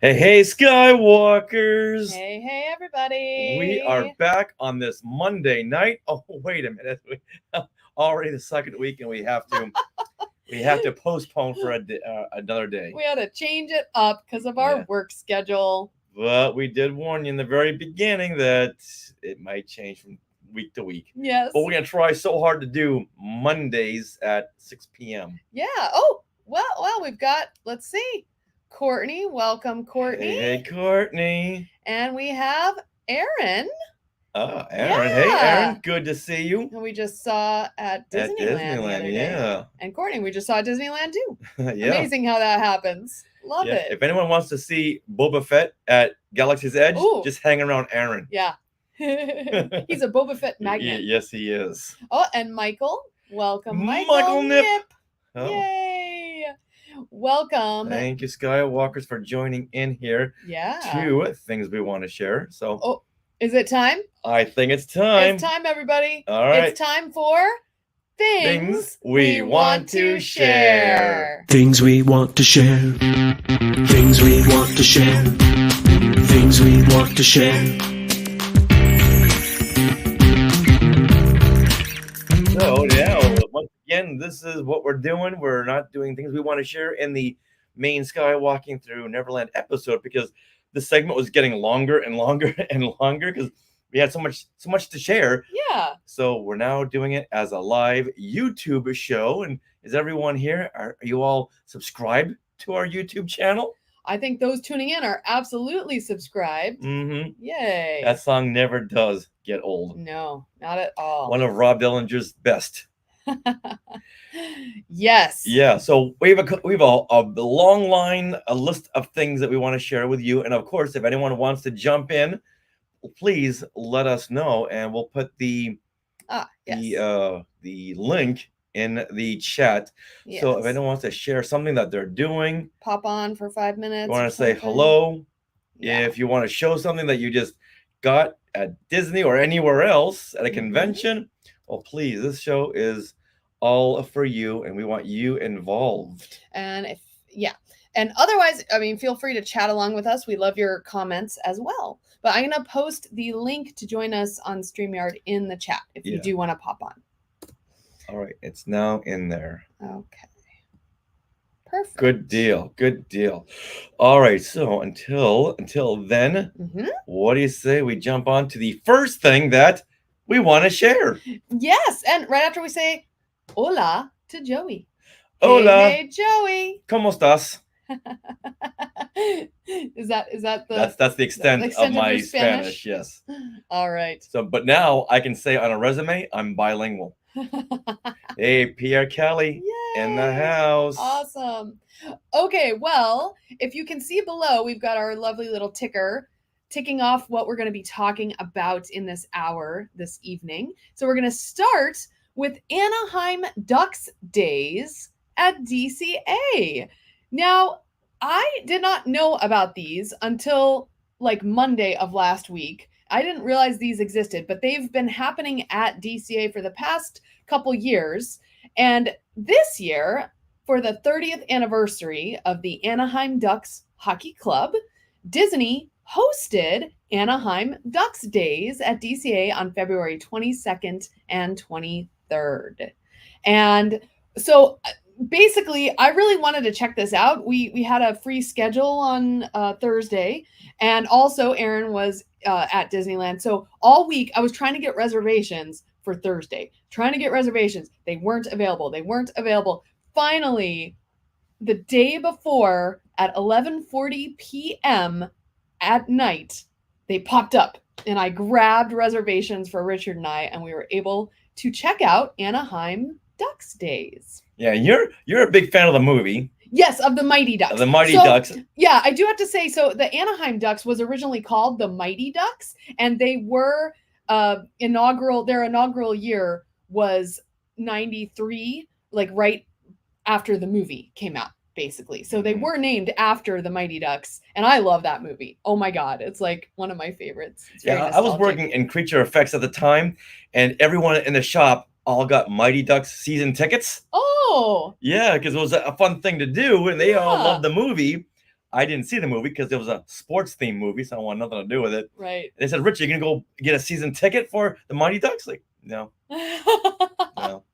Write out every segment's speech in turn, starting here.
Hey, hey, Skywalkers! Hey, everybody. We are back on this Monday night. Oh, wait a minute. Already the second week, and we have to postpone for another day. We had to change it up because of our Yeah. work schedule. But we did warn you in the very beginning that it might change from week to week. Yes. But we're gonna try so hard to do Mondays at 6 p.m. Yeah. Oh, well, we've got, let's see, Courtney. Welcome, Courtney. Hey, Courtney. And we have Aaron, Oh, Aaron. Hey, Yeah. Aaron. Good to see you. who we just saw at Disneyland. At the Disneyland, other day. yeah. And Courtney, we just saw at Disneyland too. Yeah. Amazing how that happens. Love Yeah. it. If anyone wants to see Boba Fett at Galaxy's Edge, Ooh. just hang around Aaron. Yeah. He's a Boba Fett magnet. Yes, he is. Oh, and Michael. Welcome, Michael Nip. Oh, Yay! Welcome. thank you, Skywalkers, for joining in here Yeah. to things we want to share. So Oh, is it time? I think it's time. It's time, everybody. All right. It's time for things we want to share. Things we want to share. Things we want to share. Things we want to share. So now, once again, this is what we're doing. We're not doing things we want to share in the main Skywalking Through Neverland episode because the segment was getting longer and longer and longer because we had so much to share. Yeah. So we're now doing it as a live YouTube show. And is everyone here? Are you all subscribed to our YouTube channel? I think those tuning in are absolutely subscribed. Mm-hmm. Yay. That song never does get old. No, not at all. One of Rob Dillinger's best. Yes. Yeah, so we have a long line, a list of things that we want to share with you, and of course, if anyone wants to jump in, please let us know, and we'll put the link in the chat. Yes. So if anyone wants to share something that they're doing, pop on for 5 minutes. you want or to say something. hello. Yeah. If you want to show something that you just got at Disney or anywhere else at a convention, well, please, this show is all for you, and we want you involved. And and otherwise, I mean, feel free to chat along with us. We love your comments as well. But I'm going to post the link to join us on StreamYard in the chat if you do want to pop on. All right, it's now in there. Okay. Perfect. Good deal. Good deal. All right, so until then, what do you say we jump on to the first thing that we want to share? Yes, and right after we say hola to Joey. Hola. Hey, Joey. ¿Cómo estás? Is that that's the extent of my your Spanish? Yes. All right. So, but now I can say on a resume, I'm bilingual. Hey, Pierre Kelly in the house. Awesome. Okay, well, if you can see below, we've got our lovely little ticker ticking off what we're going to be talking about in this hour this evening. So we're going to start with Anaheim Ducks Days at DCA. Now, I did not know about these until like Monday of last week. I didn't realize these existed, but they've been happening at DCA for the past couple years. And this year, for the 30th anniversary of the Anaheim Ducks Hockey Club, Disney hosted Anaheim Ducks Days at DCA on February 22nd and 23rd. And so basically, I really wanted to check this out. We had a free schedule on Thursday, and also Aaron was at Disneyland. So all week I was trying to get reservations for Thursday, They weren't available. Finally, the day before at 11:40 p.m. at night, they popped up, and I grabbed reservations for Richard and I, and we were able to check out Anaheim Ducks Days. Yeah, you're a big fan of the movie. Yes, of the Mighty Ducks. Of the Mighty Ducks. Yeah, I do have to say, so the Anaheim Ducks was originally called the Mighty Ducks, and they were their inaugural year was 93, like right after the movie came out, basically. So they were named after the Mighty Ducks, and I love that movie. Oh my God, it's like one of my favorites. It's very I was working in Creature Effects at the time, and everyone in the shop all got Mighty Ducks season tickets. Oh. Yeah, because it was a fun thing to do, and they all loved the movie. I didn't see the movie because it was a sports themed movie, so I want nothing to do with it. Right. They said, Rich, are you gonna go get a season ticket for the Mighty Ducks? Like, no. No.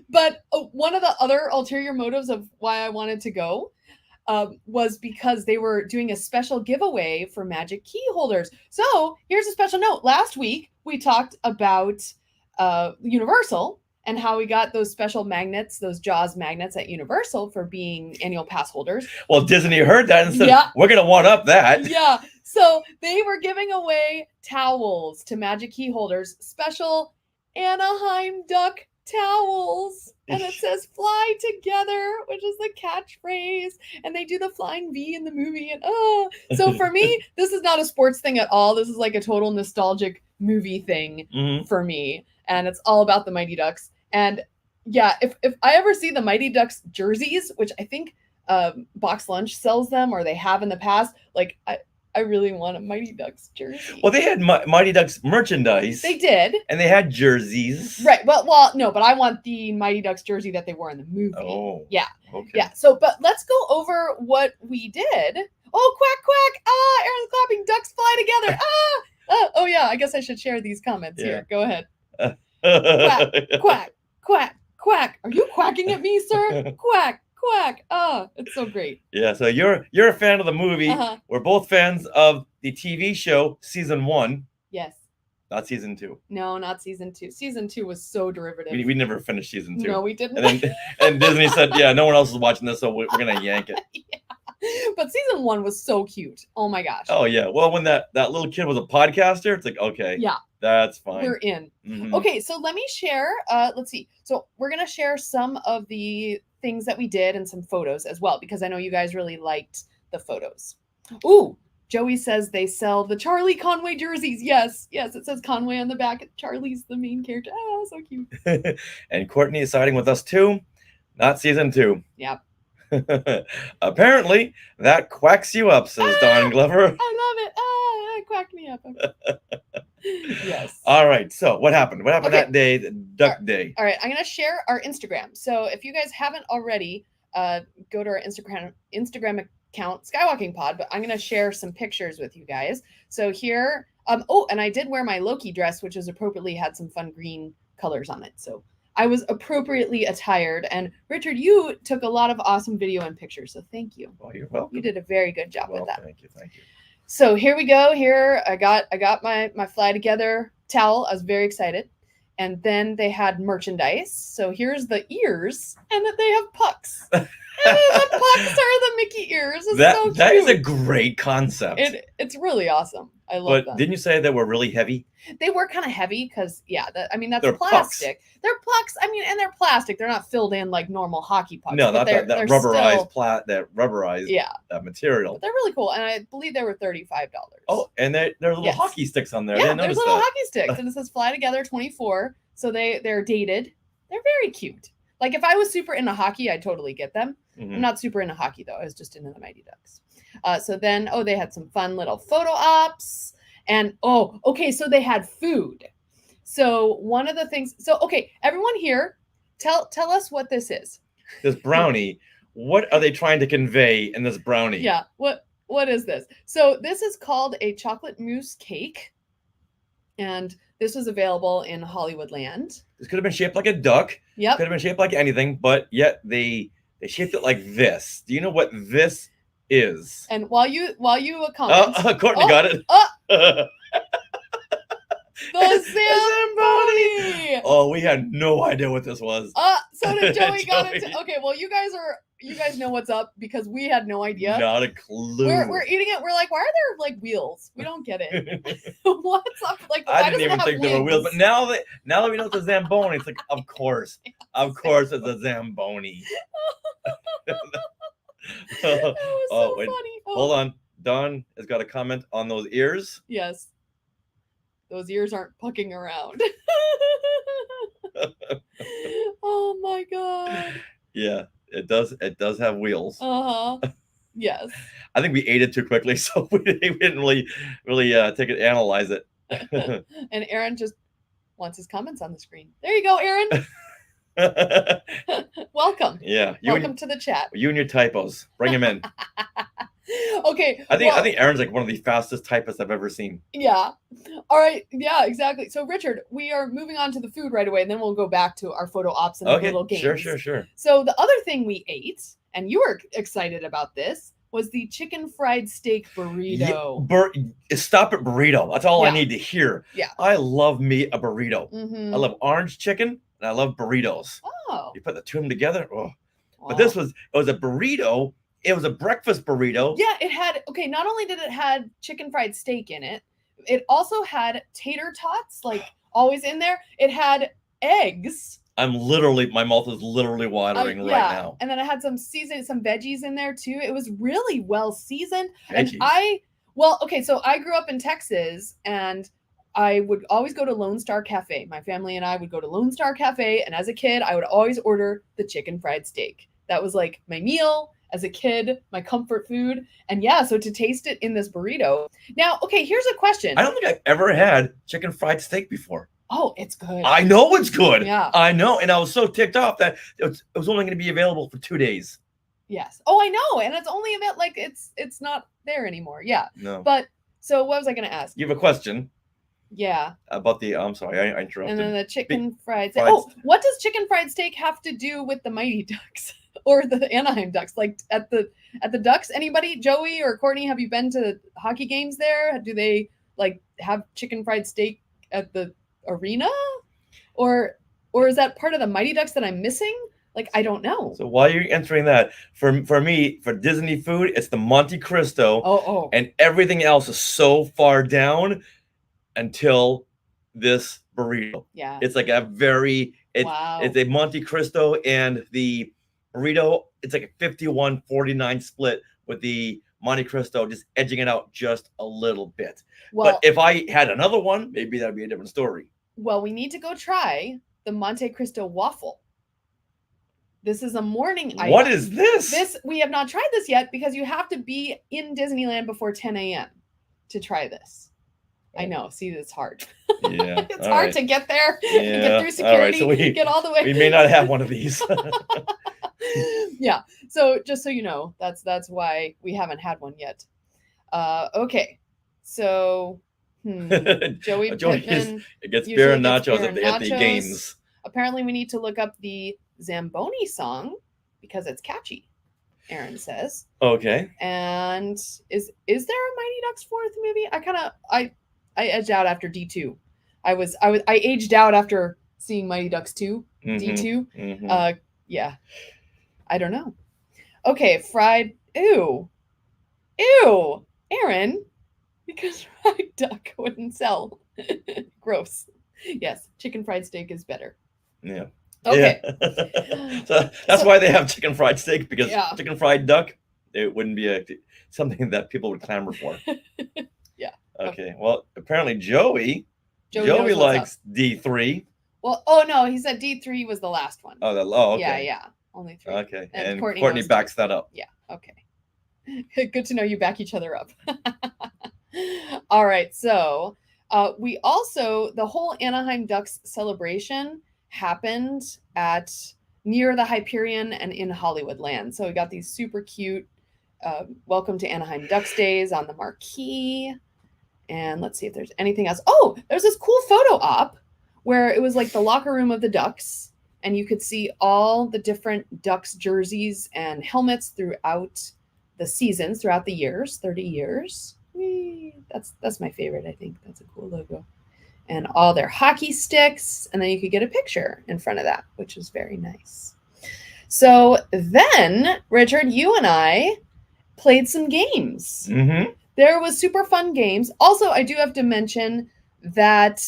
But one of the other ulterior motives of why I wanted to go was because they were doing a special giveaway for magic key holders. So here's a special note. Last week, we talked about Universal and how we got those special magnets, those Jaws magnets at Universal for being annual pass holders. Well, Disney heard that and said, we're going to one up that. Yeah. So they were giving away towels to magic key holders, special Anaheim Duck towels. And it says fly together, which is the catchphrase. And they do the flying V in the movie. And so for me, this is not a sports thing at all. This is like a total nostalgic movie thing for me. And it's all about the Mighty Ducks. And yeah, if I ever see the Mighty Ducks jerseys, which I think Box Lunch sells them or they have in the past, like I really want a Mighty Ducks jersey. Well, they had Mighty Ducks merchandise. They did. And they had jerseys. Right. Well, no, but I want the Mighty Ducks jersey that they wore in the movie. Oh. Yeah. Okay. Yeah. So, but let's go over what we did. Oh, quack, quack. Aaron's clapping. Ducks fly together. Oh, yeah. I guess I should share these comments here. Go ahead. Quack, quack, quack, quack. Are you quacking at me, sir? Quack. Quack. It's so great. Yeah, so you're a fan of the movie. We're both fans of the TV show season 1. Yes. Not season 2. No, not season 2. Season 2 was so derivative. We never finished season 2. No, we didn't. And Disney said, yeah, no one else is watching this, so we're gonna yank it. Yeah. But season 1 was so cute. Oh my gosh. Oh yeah. Well, when that little kid was a podcaster, it's like, okay. Yeah. That's fine. We're in. Okay, so let me share. Let's see. So we're gonna share some of the things that we did and some photos as well, because I know you guys really liked the photos. Ooh, Joey says they sell the Charlie Conway jerseys. Yes, it says Conway on the back. Charlie's the main character. Oh, so cute. And Courtney is siding with us too. Not season 2. Yep. Apparently, that quacks you up, says Don Glover. I love it. It quacked me up. Yes. All right. So what happened? What happened that day, the Duck Day? All right. I'm going to share our Instagram. So if you guys haven't already, go to our Instagram account, Skywalking Pod, but I'm going to share some pictures with you guys. So here, and I did wear my Loki dress, which is appropriately had some fun green colors on it. So I was appropriately attired. And Richard, you took a lot of awesome video and pictures. So thank you. Oh, you're welcome. You did a very good job with that. Thank you. So here we go. Here I got my Fly Together towel. I was very excited. And then they had merchandise. So here's the ears, and that they have pucks. And the pucks are the Mickey ears. It's so cute. That is a great concept. It's really awesome. I love them. Didn't you say they were really heavy? They were kind of heavy because, that's they're plastic. Pucks. They're pucks. I mean, and they're plastic. They're not filled in like normal hockey pucks. No, not that rubberized still, that rubberized material. But they're really cool, and I believe they were $35. Oh, and there's little hockey sticks on there. Yeah, there's little hockey sticks, and it says Fly Together 24. So they're dated. They're very cute. Like if I was super into hockey, I'd totally get them. I'm not super into hockey though. I was just into the Mighty Ducks. So then, they had some fun little photo ops. And so they had food. So one of the things, everyone here, tell us what this is. This brownie, what are they trying to convey in this brownie? Yeah, what is this? So this is called a chocolate mousse cake. And this was available in Hollywoodland. This could have been shaped like a duck. Yep. Could have been shaped like anything, but yet they shaped it like this. Do you know what this is? And while you comment, Courtney got it. The Zamboni. Oh, we had no idea what this was. So did Joey got it. Okay, well you guys know what's up because we had no idea. Not a clue. We're eating it. We're like, why are there like wheels? We don't get it. What's up? Like, I didn't even think there were wheels, but now that we know it's a Zamboni, it's like, of course it's a Zamboni. That was so funny. Hold on. Don has got a comment on those ears. Yes. Those ears aren't pucking around. Oh my god. Yeah, it does have wheels. Yes. I think we ate it too quickly, so we didn't really take it, analyze it. And Aaron just wants his comments on the screen. There you go, Aaron. Welcome. Yeah. Welcome to the chat. You and your typos. Bring them in. Okay. I think Aaron's like one of the fastest typists I've ever seen. Yeah. All right. Yeah, exactly. So, Richard, we are moving on to the food right away, and then we'll go back to our photo ops and the little games. Sure. So, the other thing we ate, and you were excited about this, was the chicken fried steak burrito. Stop at burrito. That's all I Yeah. need to hear. Yeah. I love me a burrito. Mhm. I love orange chicken and I love burritos. Oh. You put the two of them together. Oh. But Wow. it was a burrito. It was a breakfast burrito. Yeah, it had, okay, not only did it had chicken fried steak in it, it also had tater tots, like always in there. It had eggs. My mouth is literally watering right now. And then I had some veggies in there too. It was really well seasoned. Veggies. And so I grew up in Texas, and I would always go to Lone Star Cafe. My family and I would go to Lone Star Cafe, and as a kid, I would always order the chicken fried steak. That was like my meal as a kid, my comfort food. And yeah, so to taste it in this burrito. Now, okay, here's a question. I don't think I've ever had chicken fried steak before. Oh, it's good. I know it's good. Yeah. I know. And I was so ticked off that it was only going to be available for 2 days. Yes. Oh, I know. And it's only about like it's not there anymore. Yeah. No. But so what was I going to ask? You have a question Yeah. about the I'm sorry, I interrupted. And then the chicken fried steak. fried Oh, what does chicken fried steak have to do with the Mighty Ducks or the Anaheim Ducks? Like at the Ducks, anybody, Joey or Courtney, have you been to hockey games there? Do they like have chicken fried steak at the arena? Or is that part of the Mighty Ducks that I'm missing? Like, I don't know. So while you're answering that, for me, for Disney food, it's the Monte Cristo. Oh. And everything else is so far down until this burrito. Yeah. It's like Wow. it's a Monte Cristo, and the burrito, it's like a 51-49 split with the Monte Cristo just edging it out just a little bit. Well, but if I had another one, maybe that'd be a different story. Well, we need to go try the Monte Cristo waffle. This is a morning item. What is this? We have not tried this yet because you have to be in Disneyland before 10 a.m. to try this. I know. See, it's hard. Yeah. It's hard to get there, Yeah. get through security, All right, so get all the way. We may not have one of these. Yeah. So just so you know, that's why we haven't had one yet. Okay. So Joey Pittman it gets usually beer and gets nachos beer at and the nachos. games. Apparently, we need to look up the Zamboni song because it's catchy, Aaron says. Okay. And is there a Mighty Ducks 4th movie? I edged out after D2. I aged out after seeing Mighty Ducks 2, D2. Mm-hmm. Yeah. I don't know. Okay, fried. Ew, Aaron, because fried duck wouldn't sell. Gross. Yes, chicken fried steak is better. Yeah. Okay. Yeah. So that's why they have chicken fried steak, because chicken fried duck, it wouldn't be something that people would clamor for. Yeah. Okay. Well, apparently Joey likes D3. Well, oh no, he said D3 was the last one. Oh, okay. Yeah. Only 3. Okay. And Courtney backs that up. Yeah. Okay. Good to know you back each other up. All right. So we also, the whole Anaheim Ducks celebration happened near the Hyperion and in Hollywoodland. So we got these super cute welcome to Anaheim Ducks Days on the marquee. And let's see if there's anything else. Oh, there's this cool photo op where it was like the locker room of the Ducks, and you could see all the different Ducks jerseys and helmets throughout the seasons, throughout the years, 30 years. Whee! That's my favorite, I think. That's a cool logo. And all their hockey sticks, and then you could get a picture in front of that, which is very nice. So then, Richard, you and I played some games. Mm-hmm. There was super fun games. Also, I do have to mention that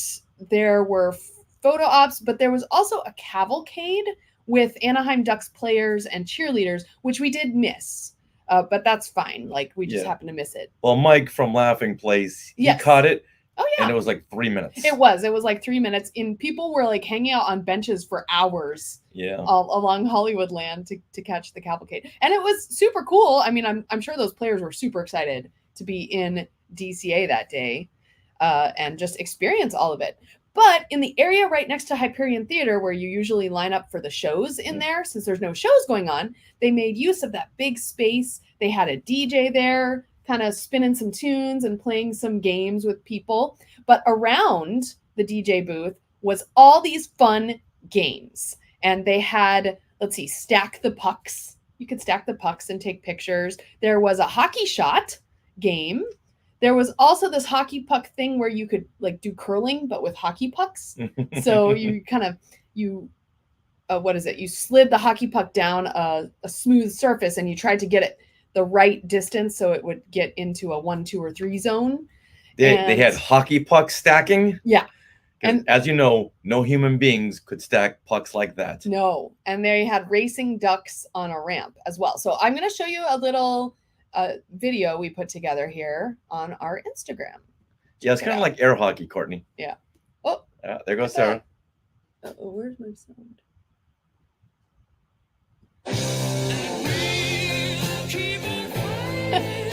there were photo ops, but there was also a cavalcade with Anaheim Ducks players and cheerleaders, which we did miss. But that's fine. Like, we just happened to miss it. Well, Mike from Laughing Place, he caught it. Oh, yeah. And it was like 3 minutes. It was like 3 minutes. And people were like hanging out on benches for hours. Yeah. Along Hollywoodland to catch the cavalcade. And it was super cool. I mean, I'm sure those players were super excited to be in DCA that day and just experience all of it. But in the area right next to Hyperion Theater, where you usually line up for the shows in there, since there's no shows going on, they made use of that big space. They had a DJ there, kind of spinning some tunes and playing some games with people. But around the DJ booth was all these fun games. And they had, let's see, stack the pucks. You could stack the pucks and take pictures. There was a hockey shot game. There was also this hockey puck thing where you could like do curling, but with hockey pucks. So you kind of, what is it? You slid the hockey puck down a smooth surface and you tried to get it the right distance so it would get into a 1, 2, or 3 zone. They had hockey puck stacking. Yeah. And as you know, no human beings could stack pucks like that. No. And they had racing ducks on a ramp as well. So I'm going to show you a little video we put together here on our Instagram. Yeah, it's kind of like air hockey, Courtney. Yeah. Oh, there goes Sarah. Uh-oh, where's my sound?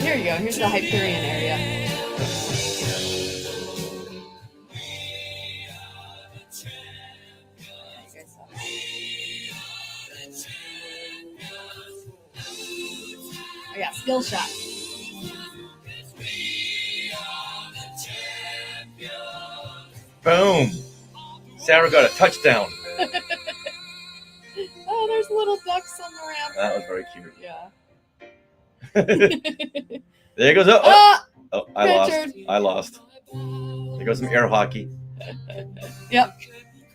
Here you go. Here's the Hyperion area. Oh, yeah, skill shot. Boom. Sarah got a touchdown. Oh, there's little ducks on the ramp. That was very cute. Yeah. There goes. Oh, I lost. There goes some air hockey. Yep.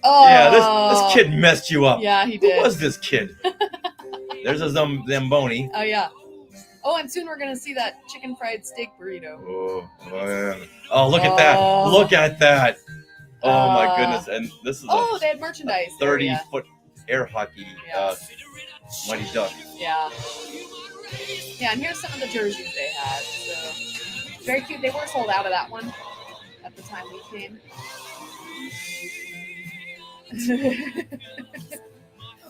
Oh. Yeah, this kid messed you up. Yeah, he did. Who was this kid? There's a Zamboni. Oh, yeah. Oh, and soon we're going to see that chicken fried steak burrito. Oh, look at that. Look at that. Oh, my goodness. And this is they had merchandise. 30-foot air hockey Mighty Duck. Yeah. Yeah, and here's some of the jerseys they had. So very cute. They were sold out of that one at the time we came.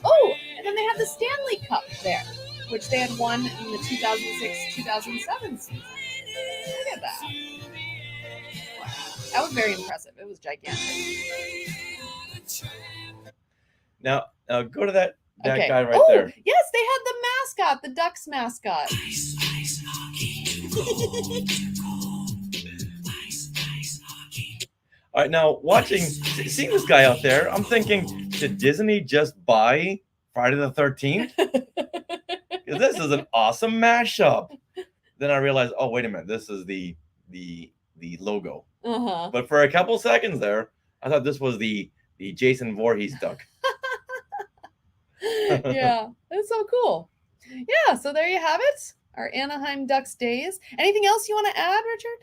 Oh, and then they had the Stanley Cup there, which they had won in the 2006-2007 season. Look at that. Wow. That was very impressive. It was gigantic. Now go to that Okay. guy right there. Yes, they had the mascot, the Ducks mascot. All right, now seeing this guy out there, I'm thinking, did Disney just buy Friday the 13th? Because this is an awesome mashup. Then I realized, oh, wait a minute, this is the logo. Uh-huh. But for a couple seconds there, I thought this was the Jason Voorhees duck. Yeah, that's so cool. Yeah, so there you have it. Our Anaheim Ducks Days. Anything else you want to add, Richard?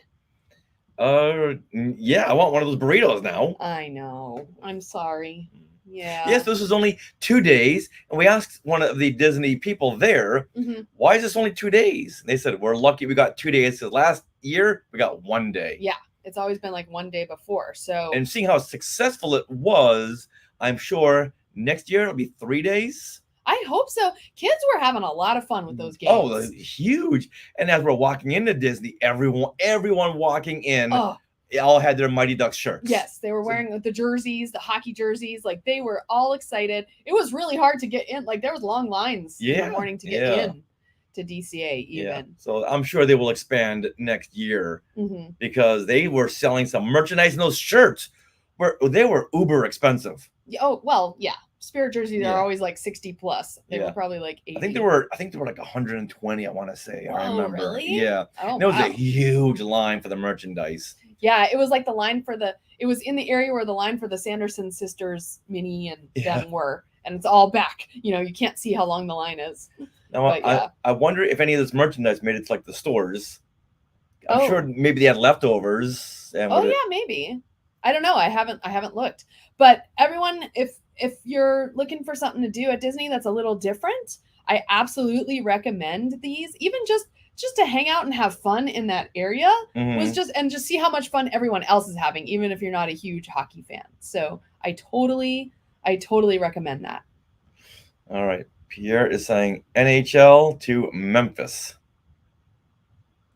Yeah, I want one of those burritos now. I know. I'm sorry. Yeah. Yes, this is only 2 days. And we asked one of the Disney people there, why is this only 2 days? And they said, we're lucky we got 2 days. So last year, we got 1 day. Yeah, it's always been like 1 day before. So, and seeing how successful it was, I'm sure next year it'll be 3 days. I hope so. Kids were having a lot of fun with those games. Oh, huge. And as we're walking into Disney, everyone walking in all had their Mighty Ducks shirts. Yes, they were wearing the jerseys, the hockey jerseys. Like they were all excited. It was really hard to get in. Like there was long lines in the morning to get in to DCA even. Yeah. So I'm sure they will expand next year because they were selling some merchandise, and those shirts they were uber expensive. Oh, well, yeah. Spirit jerseys are always like 60 plus. They were probably like 80. I think they were like 120, I want to say. I remember. Really? Yeah. Oh, there was a huge line for the merchandise. Yeah, it was like the line it was in the area where the line for the Sanderson sisters mini and them were. And it's all back. You know, you can't see how long the line is. Now, I wonder if any of this merchandise made it to like the stores. I'm sure maybe they had leftovers. And maybe. I don't know. I haven't looked. But everyone, if you're looking for something to do at Disney that's a little different, I absolutely recommend these. Even just to hang out and have fun in that area just see how much fun everyone else is having, even if you're not a huge hockey fan. So I totally recommend that. All right. Pierre is saying NHL to Memphis.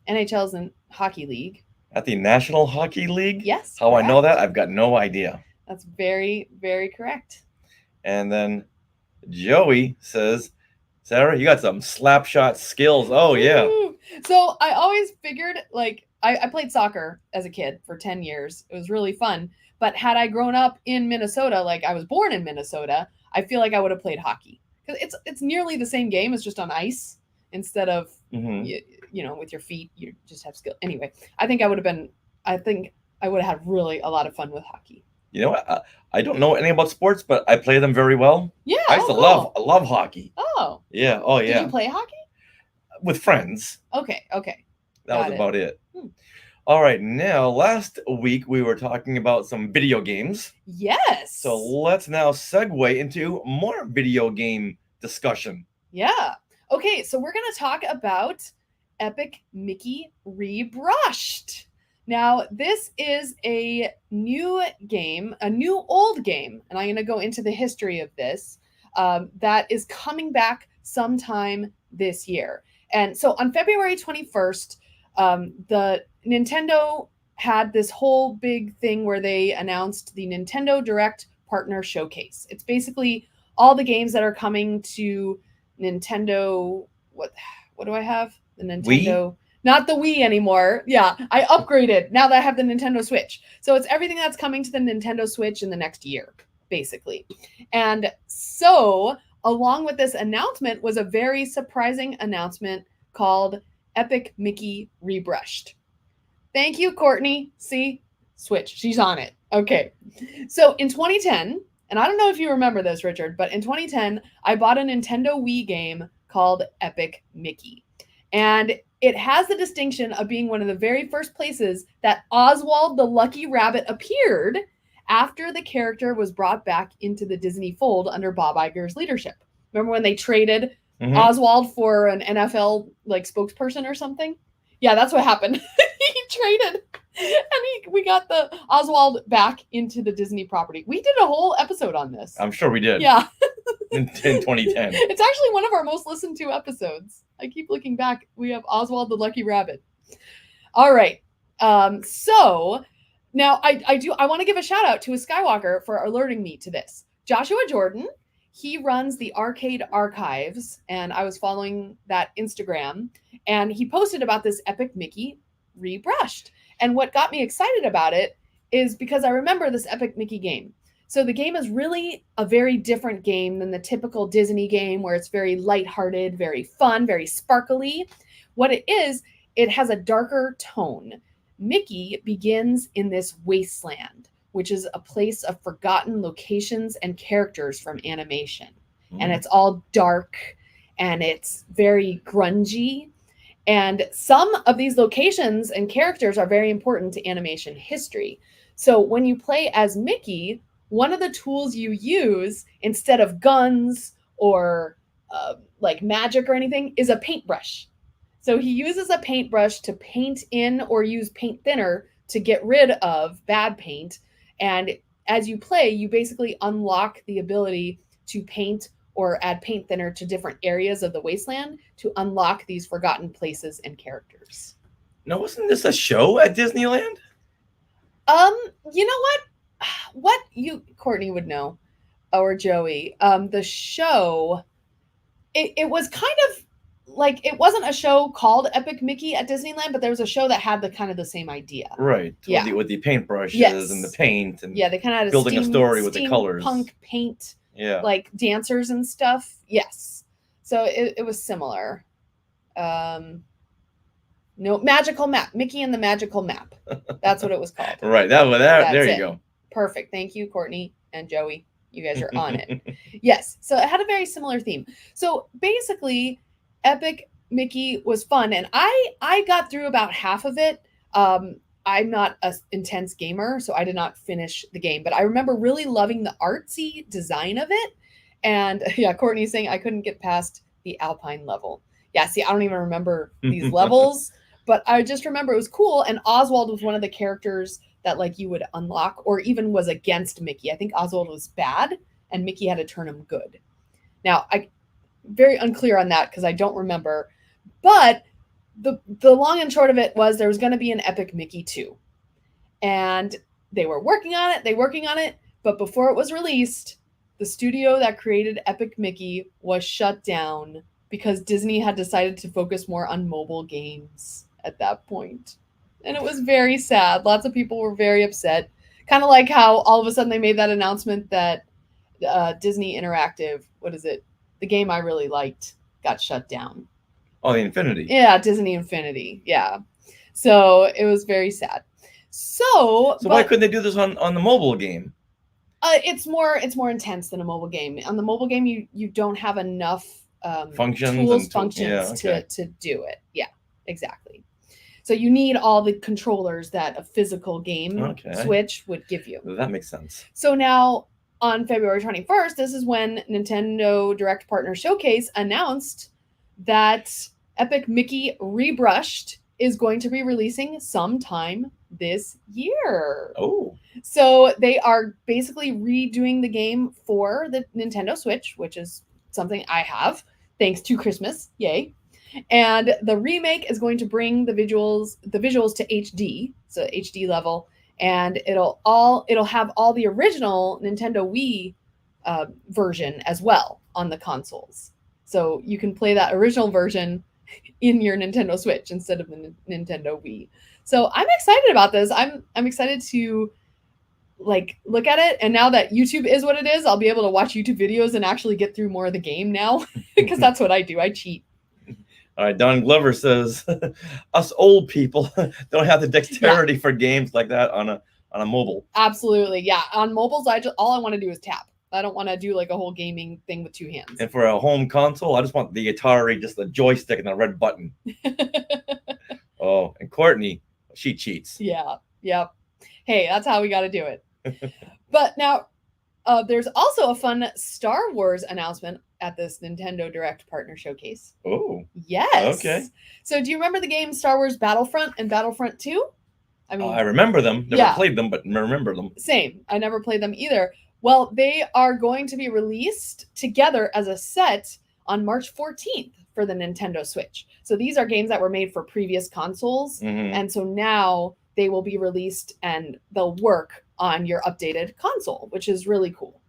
NHL's in Hockey League. At the National Hockey League? Yes. How correct. I know that? I've got no idea. That's very, very correct. And then Joey says, Sarah, you got some slap shot skills. Oh, yeah. Woo! So I always figured, like, I played soccer as a kid for 10 years. It was really fun. But had I grown up in Minnesota, like I was born in Minnesota, I feel like I would have played hockey. Because it's nearly the same game. It's just on ice instead of, with your feet. You just have skill. Anyway, I think I would have had really a lot of fun with hockey. You know what? I don't know anything about sports, but I play them very well. Yeah. I used to love hockey. Oh. Yeah. Oh, yeah. Did you play hockey? With friends. Okay. That was about it. All right. Now, last week we were talking about some video games. Yes. So let's now segue into more video game discussion. Yeah. Okay. So we're going to talk about Epic Mickey Rebrushed. Now, this is a new game, a new old game, and I'm going to go into the history of this, that is coming back sometime this year. And so on February 21st, the Nintendo had this whole big thing where they announced the Nintendo Direct Partner Showcase. It's basically all the games that are coming to Nintendo. What do I have? The Nintendo... Wii? Not the Wii anymore. Yeah, I upgraded now that I have the Nintendo Switch. So it's everything that's coming to the Nintendo Switch in the next year, basically. And so, along with this announcement was a very surprising announcement called Epic Mickey Rebrushed. Thank you, Courtney. See? Switch. She's on it. Okay. So in 2010, and I don't know if you remember this, Richard, but in 2010, I bought a Nintendo Wii game called Epic Mickey. And it has the distinction of being one of the very first places that Oswald the Lucky Rabbit appeared after the character was brought back into the Disney fold under Bob Iger's leadership. Remember when they traded Oswald for an NFL spokesperson or something? Yeah, that's what happened. He traded, and we got the Oswald back into the Disney property. We did a whole episode on this. I'm sure we did. Yeah. in 2010. It's actually one of our most listened to episodes. I keep looking back. We have Oswald the Lucky Rabbit. All right. So now I want to give a shout out to a Skywalker for alerting me to this. Joshua Jordan, he runs the Arcade Archives, and I was following that Instagram, and he posted about this Epic Mickey Rebrushed. And what got me excited about it is because I remember this Epic Mickey game. So the game is really a very different game than the typical Disney game where it's very lighthearted, very fun, very sparkly. What it is, it has a darker tone. Mickey begins in this wasteland, which is a place of forgotten locations and characters from animation. And it's all dark and it's very grungy. And some of these locations and characters are very important to animation history. So when you play as Mickey, one of the tools you use instead of guns or magic or anything is a paintbrush. So he uses a paintbrush to paint in or use paint thinner to get rid of bad paint. And as you play, you basically unlock the ability to paint or add paint thinner to different areas of the wasteland to unlock these forgotten places and characters. Now, wasn't this a show at Disneyland? You know what? What Courtney would know, or Joey, the show, it was kind of like, it wasn't a show called Epic Mickey at Disneyland, but there was a show that had the same idea. Right. Yeah. With the paintbrushes and the paint. And yeah, they kind of had building a story with the colors. Punk paint, yeah, like dancers and stuff. Yes. So it was similar. No, Magical Map. Mickey and the Magical Map. That's what it was called. Right. There you go. Perfect. Thank you, Courtney and Joey. You guys are on it. Yes. So it had a very similar theme. So basically, Epic Mickey was fun. And I got through about half of it. I'm not an intense gamer, so I did not finish the game. But I remember really loving the artsy design of it. And yeah, Courtney's saying I couldn't get past the Alpine level. Yeah, see, I don't even remember these levels. But I just remember it was cool. And Oswald was one of the characters that you would unlock, or even was against Mickey. I think Oswald was bad and Mickey had to turn him good. Now, I very unclear on that because I don't remember. But the long and short of it was there was going to be an Epic Mickey 2. And they were working on it. But before it was released, the studio that created Epic Mickey was shut down because Disney had decided to focus more on mobile games at that point. And it was very sad. Lots of people were very upset. Kind of like how all of a sudden they made that announcement that Disney Interactive, what is it? The game I really liked got shut down. Oh, the Infinity. Yeah, Disney Infinity. Yeah. So it was very sad. So why couldn't they do this on the mobile game? It's more intense than a mobile game. On the mobile game, you don't have enough functions to do it. Yeah, exactly. So you need all the controllers that a physical game Switch would give you. That makes sense. So now on February 21st, this is when Nintendo Direct Partner Showcase announced that Epic Mickey Rebrushed is going to be releasing sometime this year. Oh. So they are basically redoing the game for the Nintendo Switch, which is something I have, thanks to Christmas. Yay. And the remake is going to bring the visuals to HD, so HD level, and it'll have all the original Nintendo Wii version as well on the consoles. So you can play that original version in your Nintendo Switch instead of the Nintendo Wii. So I'm excited about this. I'm excited to look at it, and now that YouTube is what it is, I'll be able to watch YouTube videos and actually get through more of the game now because that's what I do. I cheat. All right, Don Glover says, us old people don't have the dexterity for games like that on a mobile. Absolutely, yeah. On mobiles, all I want to do is tap. I don't want to do like a whole gaming thing with two hands. And for a home console, I just want the Atari, just the joystick and the red button. Oh, and Courtney, she cheats. Yeah, yep. Hey, that's how we got to do it. But now, there's also a fun Star Wars announcement at this Nintendo Direct Partner Showcase. Oh. Yes. Okay. So do you remember the game Star Wars Battlefront and Battlefront 2? I mean, I remember them. Never played them, but remember them. Same. I never played them either. Well, they are going to be released together as a set on March 14th for the Nintendo Switch. So these are games that were made for previous consoles. Mm-hmm. And so now they will be released and they'll work on your updated console, which is really cool.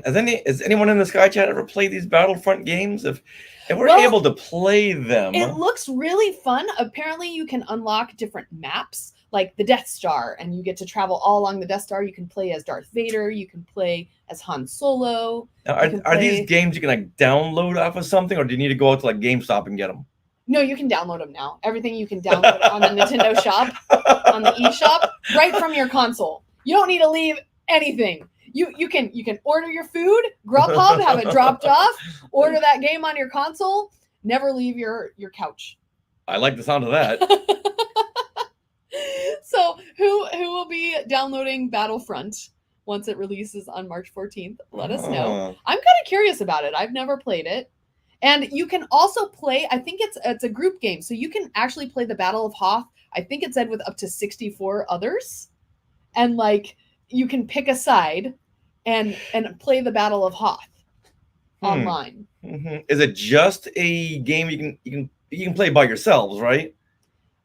Has anyone in the Sky Chat ever played these Battlefront games? If we're able to play them, it looks really fun. Apparently, you can unlock different maps, like the Death Star, and you get to travel all along the Death Star. You can play as Darth Vader. You can play as Han Solo. Now, are these games you can download off of something, or do you need to go out to GameStop and get them? No, you can download them now. Everything you can download on the Nintendo shop, on the eShop, right from your console. You don't need to leave anything. You can order your food, Grubhub, have it dropped off, order that game on your console, never leave your couch. I like the sound of that. So who will be downloading Battlefront once it releases on March 14th? Let us know. I'm kind of curious about it. I've never played it. And you can also play, I think it's a group game, so you can actually play the Battle of Hoth. I think it said with up to 64 others. And you can pick a side and play the Battle of Hoth online. Mm-hmm. Is it just a game you can play by yourselves, right?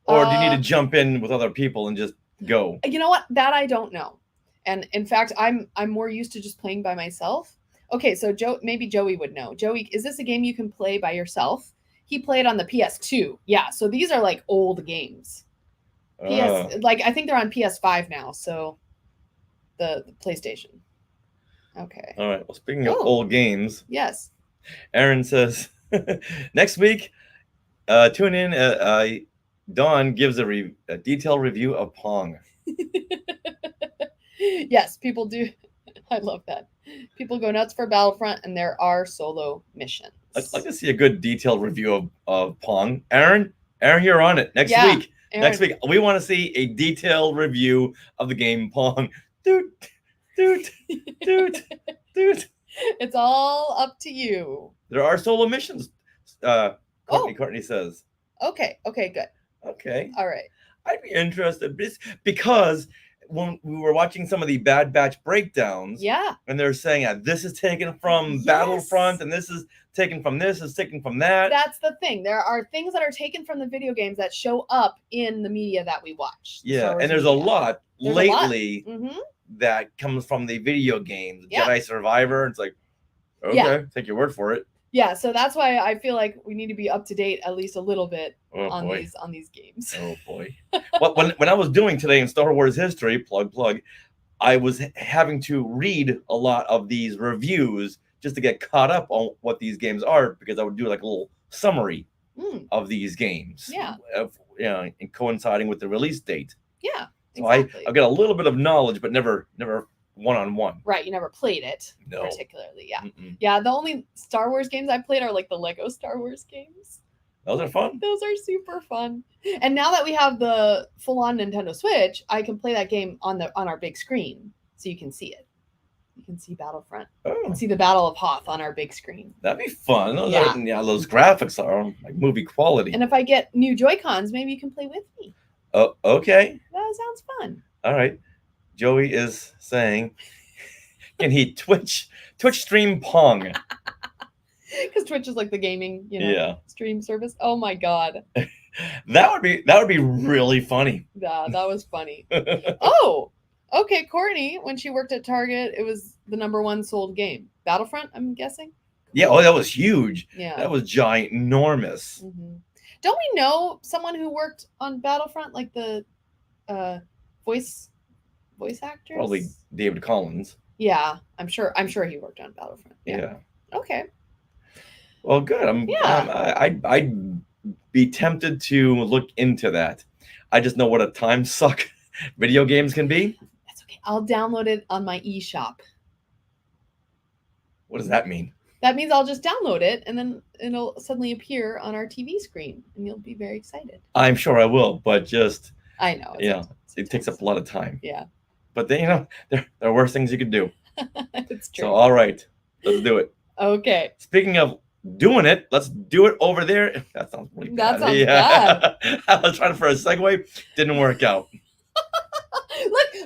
Or do you need to jump in with other people and just go? You know what? That I don't know. And in fact, I'm more used to just playing by myself. Okay, so maybe Joey would know. Joey, is this a game you can play by yourself? He played on the PS2. Yeah, so these are old games. I think they're on PS5 now, so the PlayStation. Okay. All right. Well, speaking of old games. Yes. Aaron says, next week, tune in. Dawn gives a detailed review of Pong. Yes, people do. I love that. People go nuts for Battlefront, and there are solo missions. I'd like to see a good detailed review of Pong. Aaron, you're on it next week. Aaron. Next week, we want to see a detailed review of the game Pong. Dude. It's all up to you. There are solo missions. Courtney says. Okay, good. Okay. All right. I'd be interested because when we were watching some of the Bad Batch breakdowns, and they're saying this is taken from Battlefront, and this is taken from this, is taken from that. That's the thing. There are things that are taken from the video games that show up in the media that we watch. Yeah, and there's a lot lately that comes from the video games, Yeah. Jedi Survivor. It's like, okay, Yeah. take your word for it. Yeah, so that's why I feel like we need to be up to date at least a little bit on boy. these games. Oh boy. Well, when I was doing today in Star Wars history, plug, I was having to read a lot of these reviews just to get caught up on what these games are, because I would do like a little summary of these games. Yeah. And coinciding with the release date. Yeah. So exactly. I've got a little bit of knowledge, but never one-on-one. Right, you never played it No. particularly. Yeah. Mm-mm. Yeah, the only Star Wars games I played are like the Lego Star Wars games. Those are fun. Those are super fun. And now that we have the full-on Nintendo Switch, I can play that game on our big screen, so you can see it. You can see Battlefront. You can see the Battle of Hoth on our big screen. That'd be fun. Those graphics are like movie quality. And if I get new Joy-Cons, maybe you can play with me. Oh, okay. That sounds fun. All right. Joey is saying, can he Twitch stream Pong? Because Twitch is like the gaming, stream service. Oh my god. That would be really funny. Yeah, that was funny. Oh, okay. Courtney, when she worked at Target, it was the #1 sold game. Battlefront, I'm guessing. Yeah. Oh, that was huge. Yeah. That was ginormous. Mm-hmm. Don't we know someone who worked on Battlefront, like the voice actors? Probably David Collins. Yeah, I'm sure he worked on Battlefront. Yeah. Okay. Well, good. I'd be tempted to look into that. I just know what a time suck video games can be. That's okay. I'll download it on my eShop. What does that mean? That means I'll just download it, and then it'll suddenly appear on our TV screen, and you'll be very excited. I'm sure I will, but just I know. It takes up a lot of time. Yeah. But then there are worse things you could do. It's true. So all right, let's do it. Okay. Speaking of doing it, let's do it over there. That sounds really bad. That sounds bad. I was trying for a segue, didn't work out.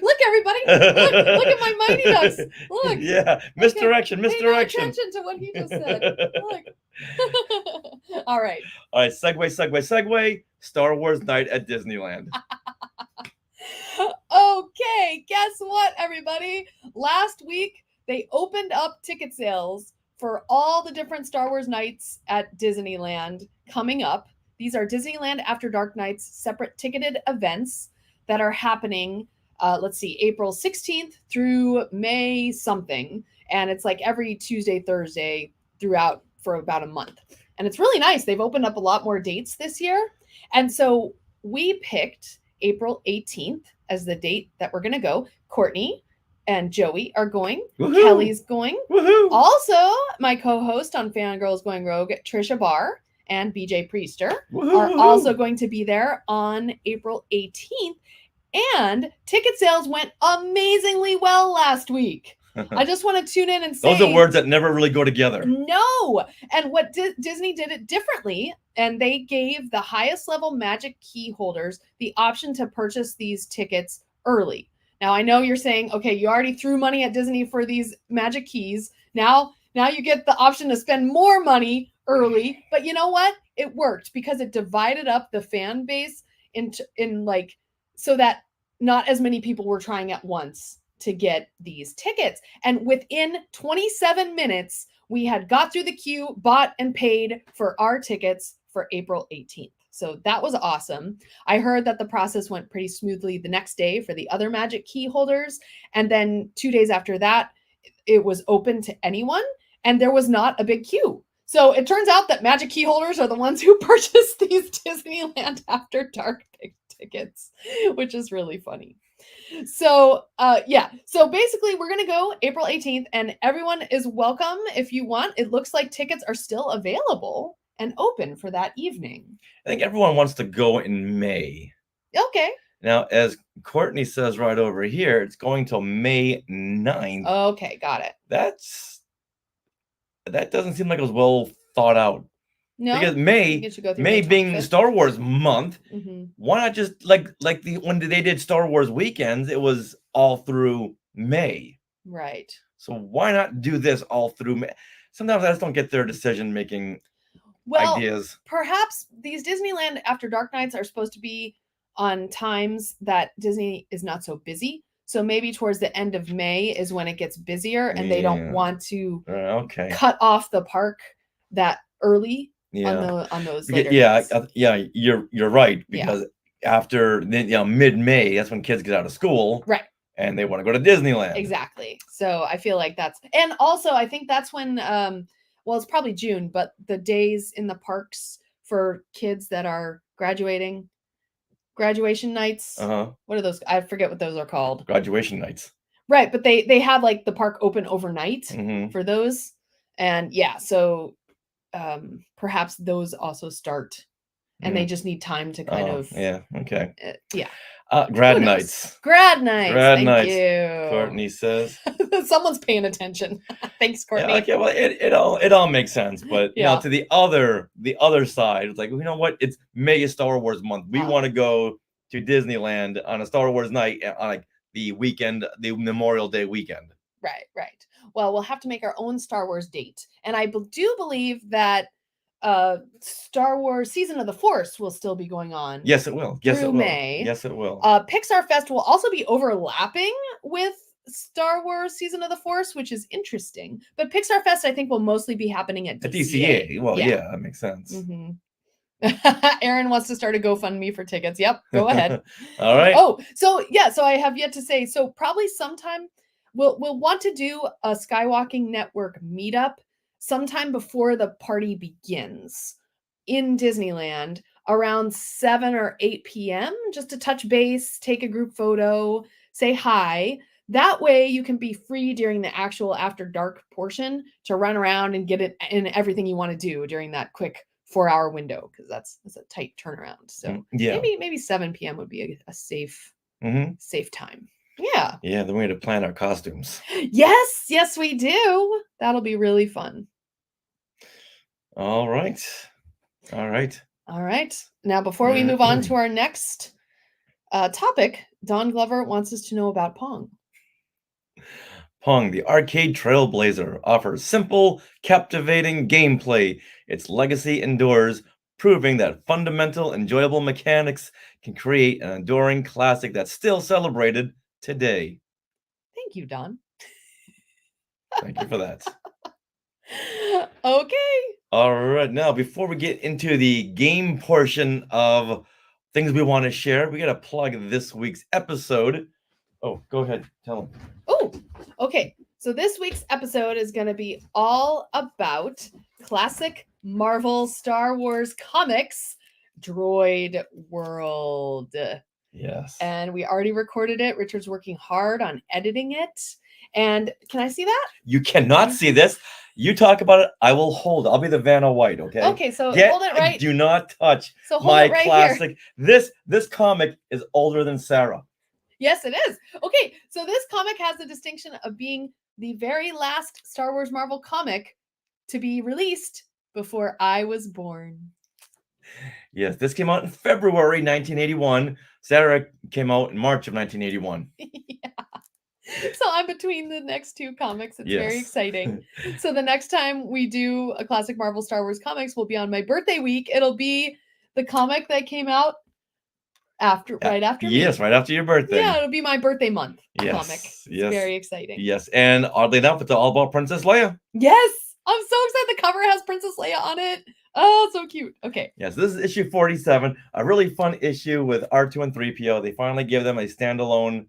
Look, everybody! Look at my Mighty Ducks! Look! Yeah, misdirection. Pay no attention to what he just said. Look. All right. Segue. Star Wars night at Disneyland. Okay, guess what, everybody? Last week, they opened up ticket sales for all the different Star Wars nights at Disneyland coming up. These are Disneyland After Dark nights, separate ticketed events that are happening, April 16th through May something. And it's like every Tuesday, Thursday throughout for about a month. And it's really nice. They've opened up a lot more dates this year. And so we picked April 18th as the date that we're going to go. Courtney and Joey are going. Woohoo! Kelly's going. Woohoo! Also, my co-host on Fangirls Going Rogue, Trisha Barr and BJ Priester are also going to be there on April 18th. And ticket sales went amazingly well last week. I just want to tune in and say... Those are words that never really go together. No. And what Disney did it differently, and they gave the highest level Magic Key holders the option to purchase these tickets early. Now, I know you're saying, okay, you already threw money at Disney for these Magic Keys. Now you get the option to spend more money early. But you know what? It worked because it divided up the fan base in like, so that not as many people were trying at once to get these tickets. And within 27 minutes, we had got through the queue, bought and paid for our tickets for April 18th. So that was awesome. I heard that the process went pretty smoothly the next day for the other Magic Key holders. And then 2 days after that, it was open to anyone, and there was not a big queue. So it turns out that Magic Key holders are the ones who purchased these Disneyland After Dark tickets, which is really funny. So so basically we're gonna go April 18th, and everyone is welcome if you want. It looks like tickets are still available and open for that evening. I think everyone wants to go in May. Okay. Now, as Courtney says right over here, it's going till May 9th. Okay, got it. That doesn't seem like it was well thought out. No, because May being Star Wars month, why not just like when they did Star Wars weekends, it was all through May. Right. So why not do this all through May? Sometimes I just don't get their decision-making ideas. Perhaps these Disneyland After Dark nights are supposed to be on times that Disney is not so busy. So maybe towards the end of May is when it gets busier, and they don't want to Okay. cut off the park that early Yeah. on those later Yeah. days. Yeah. You're right, Yeah. because after mid-May, that's when kids get out of school, Right. and they want to go to Disneyland. Exactly. So I feel like that's, and also I think that's when well, it's probably June, but the days in the parks for kids that are graduation nights. What are those? I forget what those are called. Graduation nights. Right, but they have like the park open overnight Mhm. for those. And yeah, so perhaps those also start, and they just need time to kind of Yeah. Okay. yeah. Grad Who knows? nights. Grad nights. Grad Thank nights. you. Courtney says. Someone's paying attention. Thanks, Courtney. Yeah, okay, well, it all makes sense, but Yeah. to the other side, it's like, you know what? It's May is Star Wars month. We want to go to Disneyland on a Star Wars night on like the weekend, the Memorial Day weekend. Right. Well, we'll have to make our own Star Wars date, and I do believe that Star Wars Season of the Force will still be going on. Yes, it will. Yes, it will. May. Yes, it will. Pixar Fest will also be overlapping with Star Wars Season of the Force, which is interesting. But Pixar Fest, I think, will mostly be happening at DCA. DCA. Well, yeah, that makes sense. Aaron wants to start a GoFundMe for tickets. Yep, go ahead. All right. Oh, so I have yet to say. So probably sometime we'll want to do a Skywalking Network meetup sometime before the party begins in Disneyland around 7 or 8 p.m. just to touch base, take a group photo, say hi. That way you can be free during the actual after dark portion to run around and get it in everything you want to do during that quick 4-hour window, because that's a tight turnaround. So maybe 7 p.m. would be a safe time. Yeah. Yeah, then we need to plan our costumes. Yes, we do. That'll be really fun. All right. Now, before we move on to our next topic, Don Glover wants us to know about Pong. Pong, the arcade trailblazer, offers simple, captivating gameplay. Its legacy endures, proving that fundamental, enjoyable mechanics can create an enduring classic that's still celebrated today. Thank you, Don. Thank you for that. Okay. All right. Now, before we get into the game portion of things we want to share, we got to plug this week's episode. Oh, go ahead. Tell them. Oh, okay. So this week's episode is going to be all about classic Marvel Star Wars comics, Droid World. Yes. And we already recorded it. Richard's working hard on editing it. And can I see that? You cannot see this. You talk about it. I will hold. I'll be the Vanna White. Okay. Okay. So hold it right. Do not touch my right classic. Here. This comic is older than Sarah. Yes, it is. Okay. So this comic has the distinction of being the very last Star Wars Marvel comic to be released before I was born. Yes, this came out in February 1981. Sarah came out in March of 1981. Yeah. So I'm between the next two comics. It's very exciting. So the next time we do a classic Marvel Star Wars comics will be on my birthday week. It'll be the comic that came out right after me. Yes, right after your birthday. Yeah, it'll be my birthday month comic. Yes. It's very exciting. Yes, and oddly enough, it's all about Princess Leia. Yes, I'm so excited. The cover has Princess Leia on it. Oh, so cute. Okay. Yes, this is issue 47, a really fun issue with R2 and 3PO. They finally give them a standalone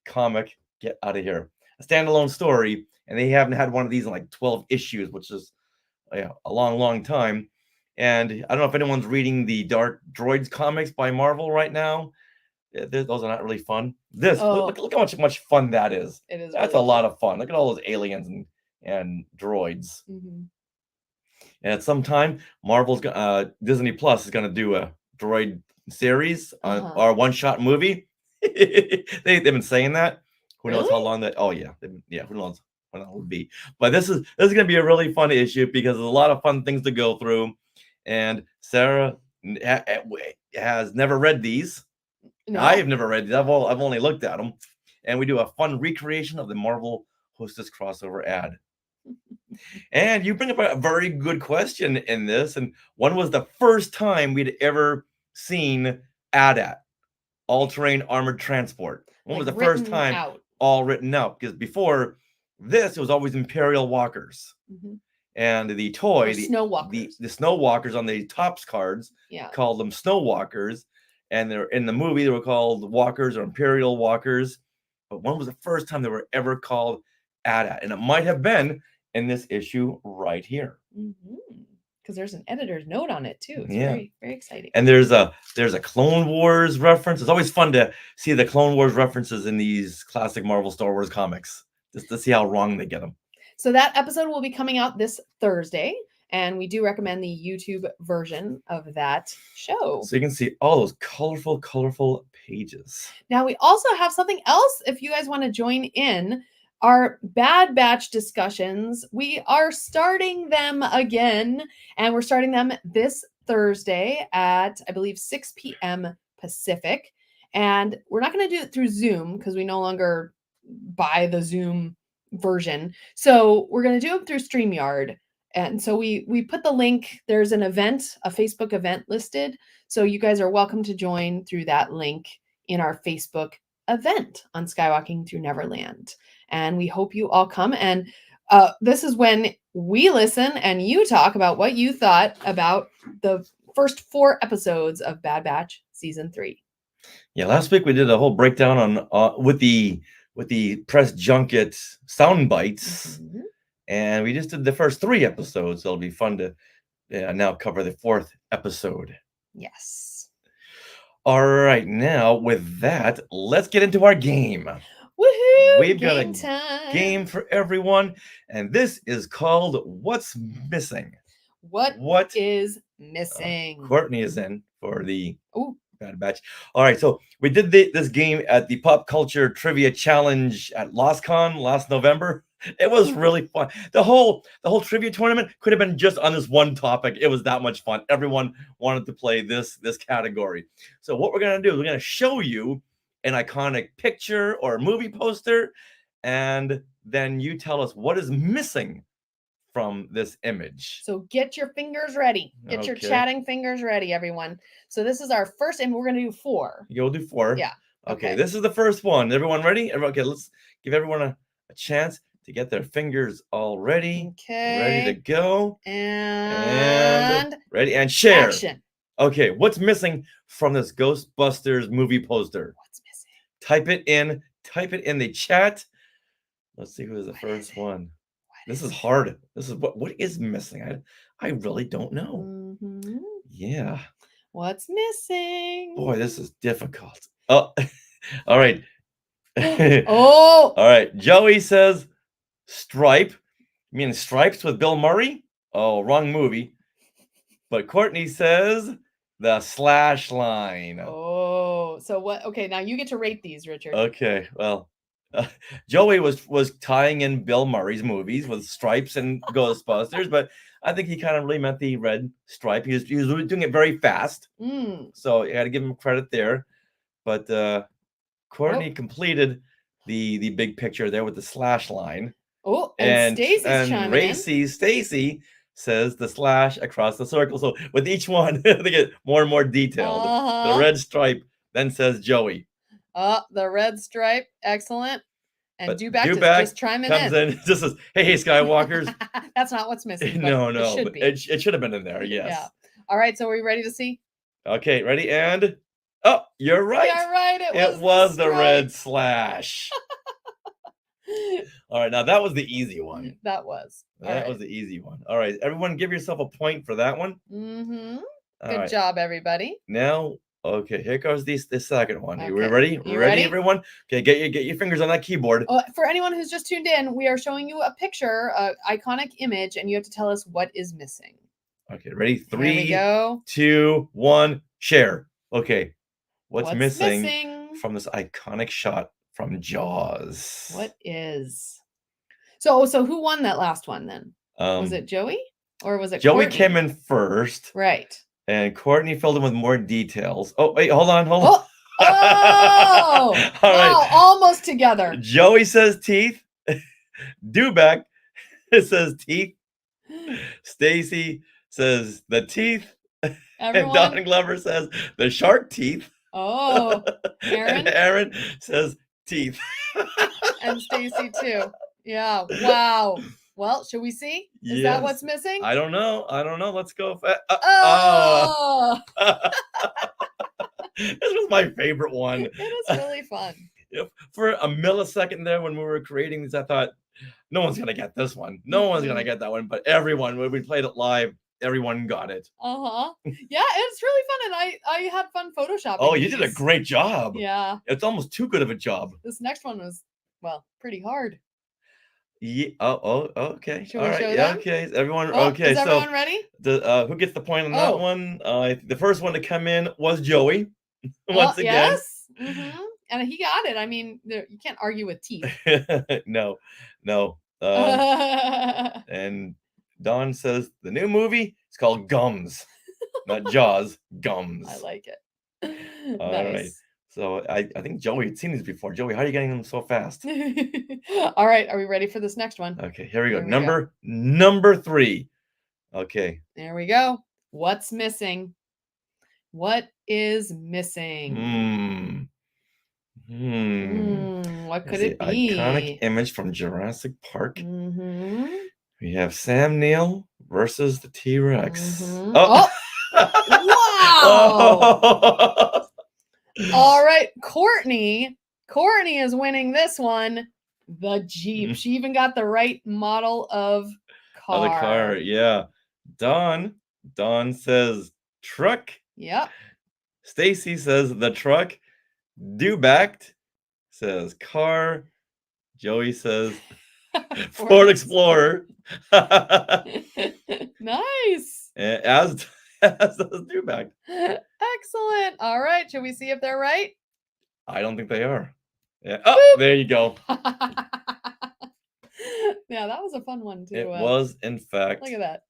comic. Get out of here. A standalone story, and they haven't had one of these in like 12 issues, which is a long time. And I don't know if anyone's reading the Dark Droids comics by Marvel right now. Those are not really fun. Look how much fun that is. It is. That's really a lot of fun. Look at all those aliens and droids. Mm-hmm. And at some time, Marvel's Disney Plus is going to do a droid series or one-shot movie. They've been saying that. Who knows how long that? Oh yeah, who knows when that will be? But this is going to be a really fun issue because there's a lot of fun things to go through. And Sarah has never read these. No. I have never read these. I've only looked at them. And we do a fun recreation of the Marvel Hostess crossover ad. And you bring up a very good question in this. And when was the first time we'd ever seen AT-AT? all-terrain armored transport. When was Like the first written time out. all written out? Because before this, it was always Imperial Walkers. Mhm. And the Or toy, snow walkers. the snow walkers on the tops cards Yeah. called them snow walkers. And they're in the movie, they were called walkers or Imperial walkers. But when was the first time they were ever called AT-AT? And it might have been in this issue right here. Because there's an editor's note on it too. It's Yeah. very, very exciting. And there's a Clone Wars reference. It's always fun to see the Clone Wars references in these classic Marvel Star Wars comics, just to see how wrong they get them. So that episode will be coming out this Thursday, and we do recommend the YouTube version of that show. So you can see all those colorful pages. Now we also have something else if you guys want to join in. Our Bad Batch discussions, we are starting them again, and we're starting them this Thursday at, I believe, 6 p.m. Pacific. And we're not going to do it through Zoom because we no longer buy the Zoom version. So we're going to do it through StreamYard. And so we put the link. There's an event, a Facebook event listed. So you guys are welcome to join through that link in our Facebook event on Skywalking Through Neverland. And we hope you all come. And this is when we listen and you talk about what you thought about the first 4 episodes of Bad Batch Season 3. Yeah, last week we did a whole breakdown on with the press junket sound bites, and we just did the first 3 episodes. So it'll be fun to now cover the 4th episode. Yes. All right, now with that, let's get into our game. Woohoo! We've got a time. game for everyone, and this is called What's Missing? What is missing? Courtney is in for the Ooh. Bad Batch. All right, so we did this game at the Pop Culture Trivia Challenge at LostCon last November. It was really fun. The whole trivia tournament could have been just on this one topic. It was that much fun. Everyone wanted to play this category. So what we're gonna do is we're gonna show you an iconic picture or movie poster, and then you tell us what is missing from this image. So get your fingers ready. Get your Okay. chatting fingers ready, everyone. So this is our first, and we're going to do 4. You'll do 4. Yeah. Okay, this is the first one. Everyone ready? Okay, let's give everyone a chance to get their fingers all ready. Okay. Ready to go. And ready and share. action. Okay, what's missing from this Ghostbusters movie poster? What's missing? Type it in the chat. Let's see who is the first one. This is hard. This is what is missing? I really don't know. Yeah. What's missing? Boy, this is difficult. Oh, all right. Oh. All right. Joey says Stripe. You mean Stripes with Bill Murray? Oh, wrong movie. But Courtney says the slash line. Oh, so what? Okay, now you get to rate these, Richard. Okay, well, Joey was tying in Bill Murray's movies with Stripes and Ghostbusters, but I think he kind of really meant the red stripe. He was doing it very fast, so you got to give him credit there. But Courtney completed the big picture there with the slash line. Oh, and Stacy's chiming in. Stacy says the slash across the circle. So with each one, they get more and more detailed. The red stripe then says Joey. The red stripe, excellent. And Dewback just chiming comes in. Just says, hey, Skywalkers. That's not what's missing. No, it should be. It should have been in there. Yes. Yeah. All right. So are we ready to see? Okay, ready and you're right. You're right. It was the red slash. All right, now that was the easy one. That was. That was the easy one. All right, everyone, give yourself a point for that one. Good job, everybody. Now, okay, here goes the second one. Okay. Are we ready? You ready, everyone? Okay, get your fingers on that keyboard. For anyone who's just tuned in, we are showing you a picture, an iconic image, and you have to tell us what is missing. Okay, ready? 3, Here we go. 2, 1, share. Okay, what's missing from this iconic shot from Jaws? What is? So who won that last one then? Was it Joey or was it Joey? Courtney? Came in first, right? And Courtney filled in with more details. Oh wait, hold on. Oh, all right, almost together. Joey says teeth. Dewback says teeth. Stacy says the teeth. Everyone? And Don Glover says the shark teeth. Oh, And Aaron Aaron says teeth. and Stacy too. Yeah. Wow. Well, should we see? Is that what's Yes. missing? I don't know. Let's go. Oh, This was my favorite one. it is really fun. For a millisecond there when we were creating these, I thought, no one's going to get this one. No one's going to get that one. But everyone, when we played it live, everyone got it. Yeah, it's really fun, and I had fun photoshopping. Oh, you did a these. great job. Yeah. It's almost too good of a job. This next one was, well, pretty hard. Yeah. Oh, okay. Should All we right. show Yeah. them? Okay. Everyone. Oh, Okay. is So everyone ready? who gets the point on that Oh. one? The first one to come in was Joey. Once again. Yes. And he got it. I mean, you can't argue with teeth. No. And Don says the new movie is called Gums, not Jaws. Gums. I like it. All Nice. right. So I think Joey had seen these before. Joey, how are you getting them so fast? All right, are we ready for this next one? Okay, here we go. Here we go. Number 3. Okay. There we go. What's missing? What is missing? What could it be? Iconic image from Jurassic Park. We have Sam Neill versus the T-Rex. Oh! Wow! All right, Courtney. Courtney is winning this one. The Jeep. She even got the right model of car. Oh, the car, yeah. Don says truck. Yep. Stacy says the truck. Dubact says car. Joey says Ford Explorer. Nice. As does Dubact. Excellent. All right. Should we see if they're right? I don't think they are. Yeah. Oh, there you go. Yeah, that was a fun one too. It was, in fact. Look at that.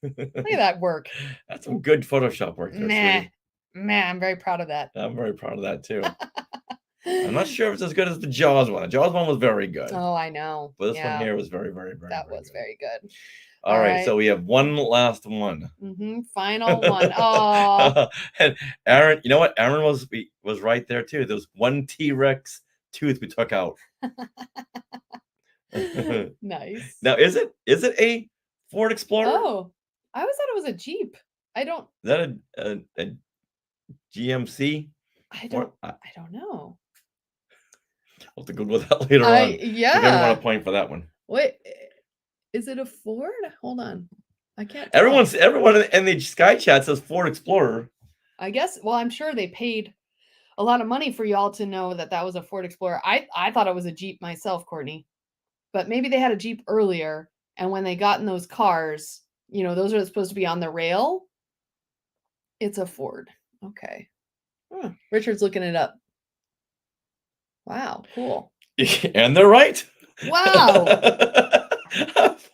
Look at that work. That's some good Photoshop work there, sweetie. Man, I'm very proud of that. I'm very proud of that too. I'm not sure if it's as good as the Jaws one. The Jaws one was very good. Oh, I know. But this one here was very, very, very That very was good. very good. All right, so we have one last one. Final one. Oh. And Aaron, you know what? Aaron was right there too. There was one T-Rex tooth we took out. Nice. Now, is it a Ford Explorer? Oh, I always thought it was a Jeep. I don't. Is that a GMC? I don't know. I'll have to Google that later on. Yeah. I never want a point for that one. Wait, is it a Ford? Hold on. I can't. Everyone in the Sky Chat says Ford Explorer. I guess. Well, I'm sure they paid a lot of money for y'all to know that was a Ford Explorer. I thought it was a Jeep myself, Courtney. But maybe they had a Jeep earlier, and when they got in those cars, those are supposed to be on the rail. It's a Ford. Okay. Richard's looking it up. Wow, cool. And they're right. Wow.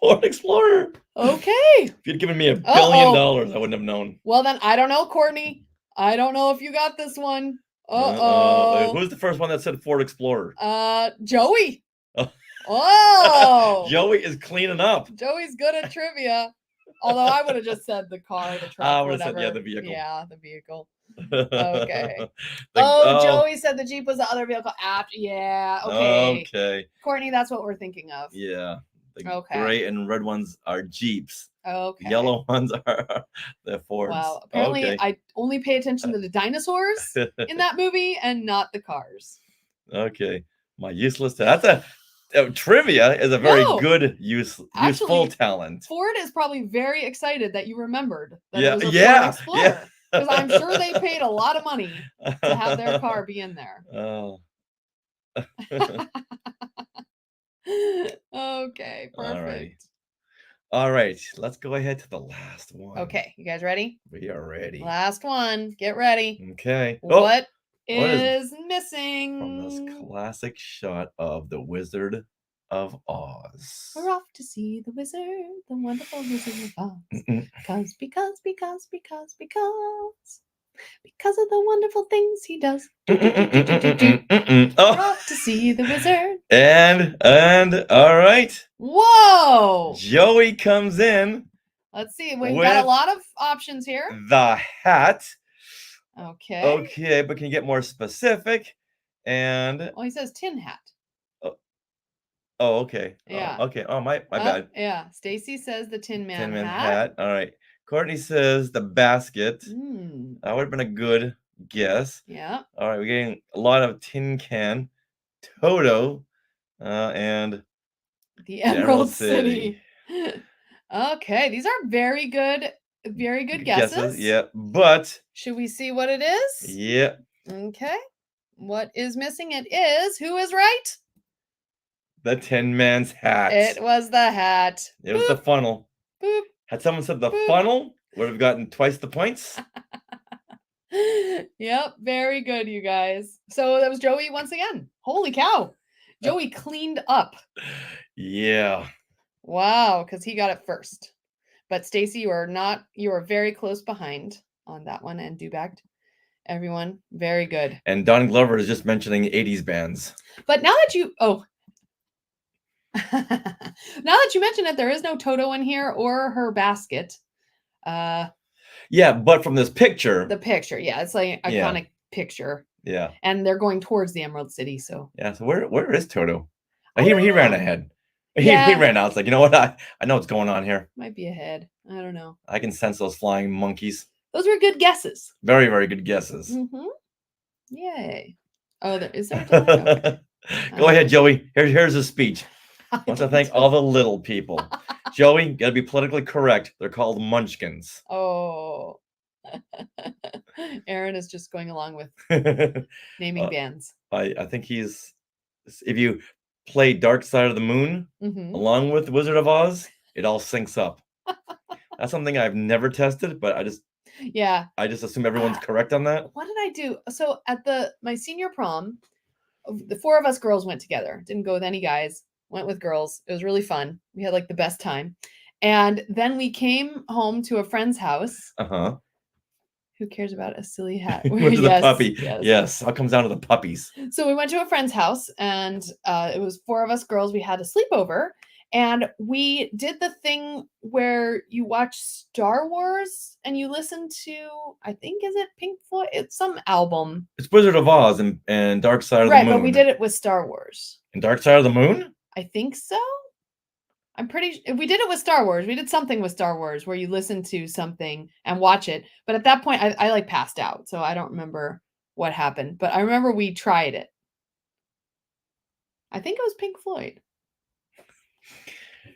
Ford Explorer. Okay. If you'd given me $1 billion, I wouldn't have known. Well, then I don't know, Courtney. I don't know if you got this one. Uh-oh. Who's the first one that said Ford Explorer? Joey. Oh. Joey is cleaning up. Joey's good at trivia. Although I would have just said the car, the truck, I would have whatever. said, the vehicle. Yeah, the vehicle. Okay. Oh, Joey said the Jeep was the other vehicle after. Yeah. Okay. Okay. Courtney, that's what we're thinking of. Yeah. The gray and red ones are Jeeps. Okay. The yellow ones are the Fords. Wow. Apparently, I only pay attention to the dinosaurs in that movie and not the cars. Okay. My useless. That's trivia is a very good useful talent. Ford is probably very excited that you remembered that it was a Ford Explorer. Yeah. Because I'm sure they paid a lot of money to have their car be in there. Oh. Okay, perfect. All right, let's go ahead to the last one. Okay, you guys ready? We are ready. Last one. Get ready. Okay. What is missing from this classic shot of the Wizard of Oz? We're off to see the wizard, the wonderful Wizard of Oz. Because of the wonderful things he does. We're off to see the wizard. And all right. Whoa! Joey comes in. Let's see. We've got a lot of options here. The hat. Okay. Okay, but can you get more specific? And Well, he says tin hat. oh, okay. Yeah. Okay. Oh, my bad. Yeah. Stacy says the Tin Man Tin Man hat. hat. All right. Courtney says the basket. Mm, That would have been a good guess. yeah. All right, we're getting a lot of tin can, Toto, and The Emerald Emerald City. City. Okay, these are very good guesses. Yeah, but Should we see what it is? yeah, Okay. What is missing? It is who is right? the Tin Man's hat. It was the hat. It was the funnel. Boop. Had someone said the Boop. funnel, would have gotten twice the points. Yep, very good, you guys. So that was Joey once again. Holy cow. Joey cleaned up. Yeah. Wow, because he got it first. But Stacy, you are very close behind on that one and Dubacked. Everyone, very good. And Don Glover is just mentioning 80s bands. But now that you now that you mention it, there is no Toto in here or her basket. Yeah, but from this picture. The picture, yeah, it's like an iconic picture. Yeah. And they're going towards the Emerald City, so. Yeah, so where is Toto? He ran ahead. Yeah. He ran out. It's like, you know what? I know what's going on here. Might be ahead. I don't know. I can sense those flying monkeys. Those were good guesses. Very, very good guesses. Mm-hmm. Yay. Oh, is there a delay? Okay. Go ahead, Joey. Here's a speech. I want to thank all the little people. Joey, gotta be politically correct. They're called munchkins. Oh. Aaron is just going along with naming bands. I think he's, if you play Dark Side of the Moon along with Wizard of Oz, it all syncs up. That's something I've never tested, but I just assume everyone's correct on that. What did I do? So at my senior prom, the four of us girls went together. Didn't go with any guys. Went with girls. It was really fun. We had like the best time. And then we came home to a friend's house. Uh-huh. Who cares about a silly hat? Went to the puppy. Yes. All comes down to the puppies. So we went to a friend's house, and it was four of us girls. We had a sleepover, and we did the thing where you watch Star Wars and you listen to, I think, is it Pink Floyd? It's some album. It's Wizard of Oz and Dark Side of the Moon. Right, but we did it with Star Wars. And Dark Side of the Moon? I think so. I'm pretty we did it with Star Wars. We did something with Star Wars where you listen to something and watch it. But at that point, I like passed out. So I don't remember what happened. But I remember we tried it. I think it was Pink Floyd.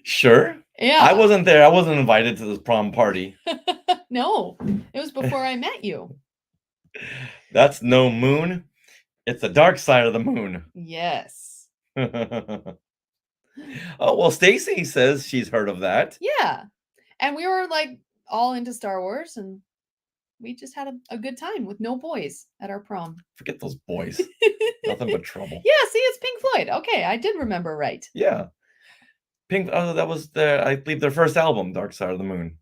Sure. Yeah. I wasn't there. I wasn't invited to this prom party. No, it was before I met you. That's no moon. It's the dark side of the moon. Yes. Oh, well, Stacy says she's heard of that. Yeah. And we were like all into Star Wars, and we just had a good time with no boys at our prom. Forget those boys. Nothing but trouble. Yeah, see, it's Pink Floyd. Okay, I did remember right. Yeah. Pink, that was I believe their first album, Dark Side of the Moon.